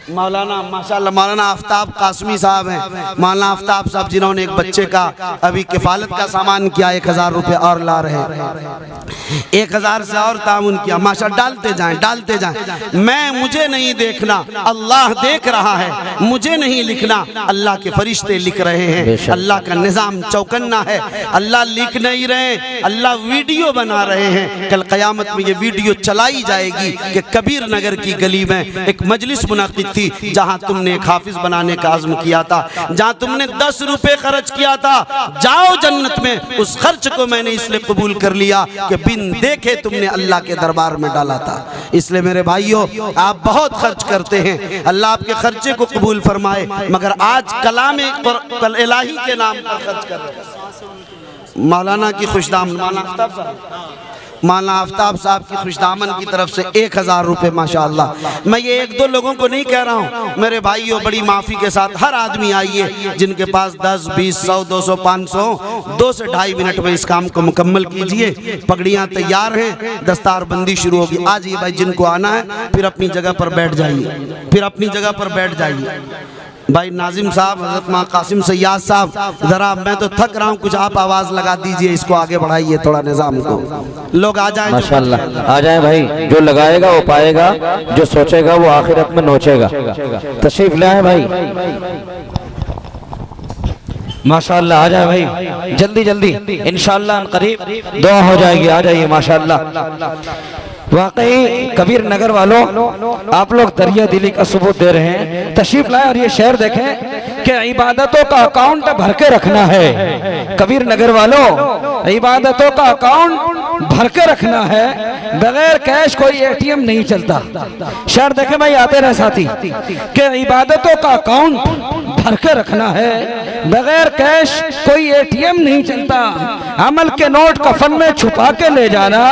A: मौलाना माशाअल्लाह मौलाना आफ्ताब कासमी साहब हैं। मौलाना आफ्ताब साहब जिन्होंने एक बच्चे का अभी किफालत का सामान किया, 1000 रुपये और ला रहे हैं। 1000 से और ताउन किया। माशा डालते जाएं, डालते जाएं। मुझे नहीं देखना, अल्लाह देख रहा है। मुझे नहीं लिखना, अल्लाह के फरिश्ते लिख रहे हैं। अल्लाह का निज़ाम चौकन्ना है। अल्लाह लिख नहीं रहे, अल्लाह वीडियो बना रहे हैं। कल क़यामत में ये वीडियो चलाई जाएगी कि कबीर नगर की गली में एक मजलिस मुनाकिद थी, जहां तुमने एक हाफिज बनाने का आज़म किया था, जहां तुमने 10 रुपए खर्च किया था, जाओ जन्नत में। उस खर्च को मैंने इसलिए कबूल कर लिया कि बिन देखे तुमने अल्लाह के दरबार में डाला था। इसलिए मेरे भाइयों, आप बहुत खर्च करते हैं, अल्लाह आपके खर्चे को कबूल फरमाए, मगर आज कलामे इलाही के नाम पर खर्च कर रहे हैं। मौलाना की खुशदामन, मौलाना आफ्ताब साहब की खुशदामन की तरफ से 1000 रुपये। माशाअल्लाह। मैं ये 1-2 लोगों को नहीं कह रहा हूँ मेरे भाइयों, बड़ी माफ़ी के साथ हर आदमी आइए जिनके पास 10, 20, 100, 200, 500, 2 से 2.5 मिनट में इस काम को मुकम्मल कीजिए। पगड़ियाँ तैयार हैं, दस्तारबंदी शुरू होगी। आ जाइए भाई, जिनको आना है फिर अपनी जगह पर बैठ जाइए, फिर अपनी जगह पर बैठ जाइए। भाई नाजिम साहब, हज़रत माँ कासिम सैयाद साहब, ज़रा मैं तो थक रहा हूँ, कुछ आप आवाज़ लगा दीजिए, इसको आगे बढ़ाइए थोड़ा निज़ाम को। लोग आ जाए
B: माशाअल्लाह, आ जाए भाई। जो लगाएगा वो पाएगा, जो सोचेगा वो आखिरत में नोचेगा। तशरीफ ले आए भाई। माशाअल्लाह, आ जाए भाई, जल्दी जल्दी, इंशाअल्लाह करीब दुआ हो जाएगी। आ जाइए माशाअल्लाह। वाकई कबीर नगर वालों, आप लोग दरिया दिली का सबूत दे रहे हैं। तशरीफ लाए और ये शहर देखें कि इबादतों का अकाउंट भर के रखना है। कबीर नगर वालों, इबादतों का अकाउंट भर के रखना है, बगैर कैश कोई ATM नहीं चलता। शहर देखें भाई, आते रहे साथी, कि इबादतों का अकाउंट भर के रखना है, बगैर कैश कोई ATM नहीं चलता। अमल के नोट कफन में छुपा के ले जाना,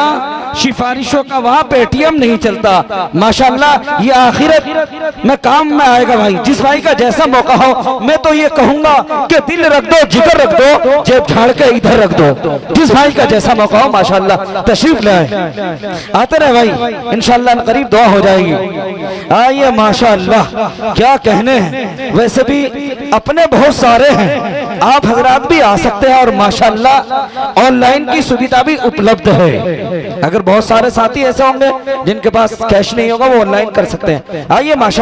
B: सिफारिशों का वहां पे ATM नहीं चलता। माशाअल्लाह, ये आखिरत में काम में आएगा भाई। जिस भाई का जैसा मौका हो, मैं तो ये कहूंगा कि दिल रख दो, जिगर रख दो, जेब झाड़ के इधर रख दो। जिस भाई का जैसा मौका हो माशाअल्लाह तशरीफ ले आए। आते रहे भाई, इंशाअल्लाह करीब दुआ हो जाएगी। आइए माशाअल्लाह, क्या कहने हैं। वैसे भी अपने बहुत सारे हैं, आप हजरात भी आ सकते हैं, और माशाअल्लाह ऑनलाइन की सुविधा भी उपलब्ध है। अगर बहुत सारे साथी ऐसे होंगे जिनके पास कैश नहीं होगा, वो ऑनलाइन कर सकते हैं। आइए माशाअल्लाह।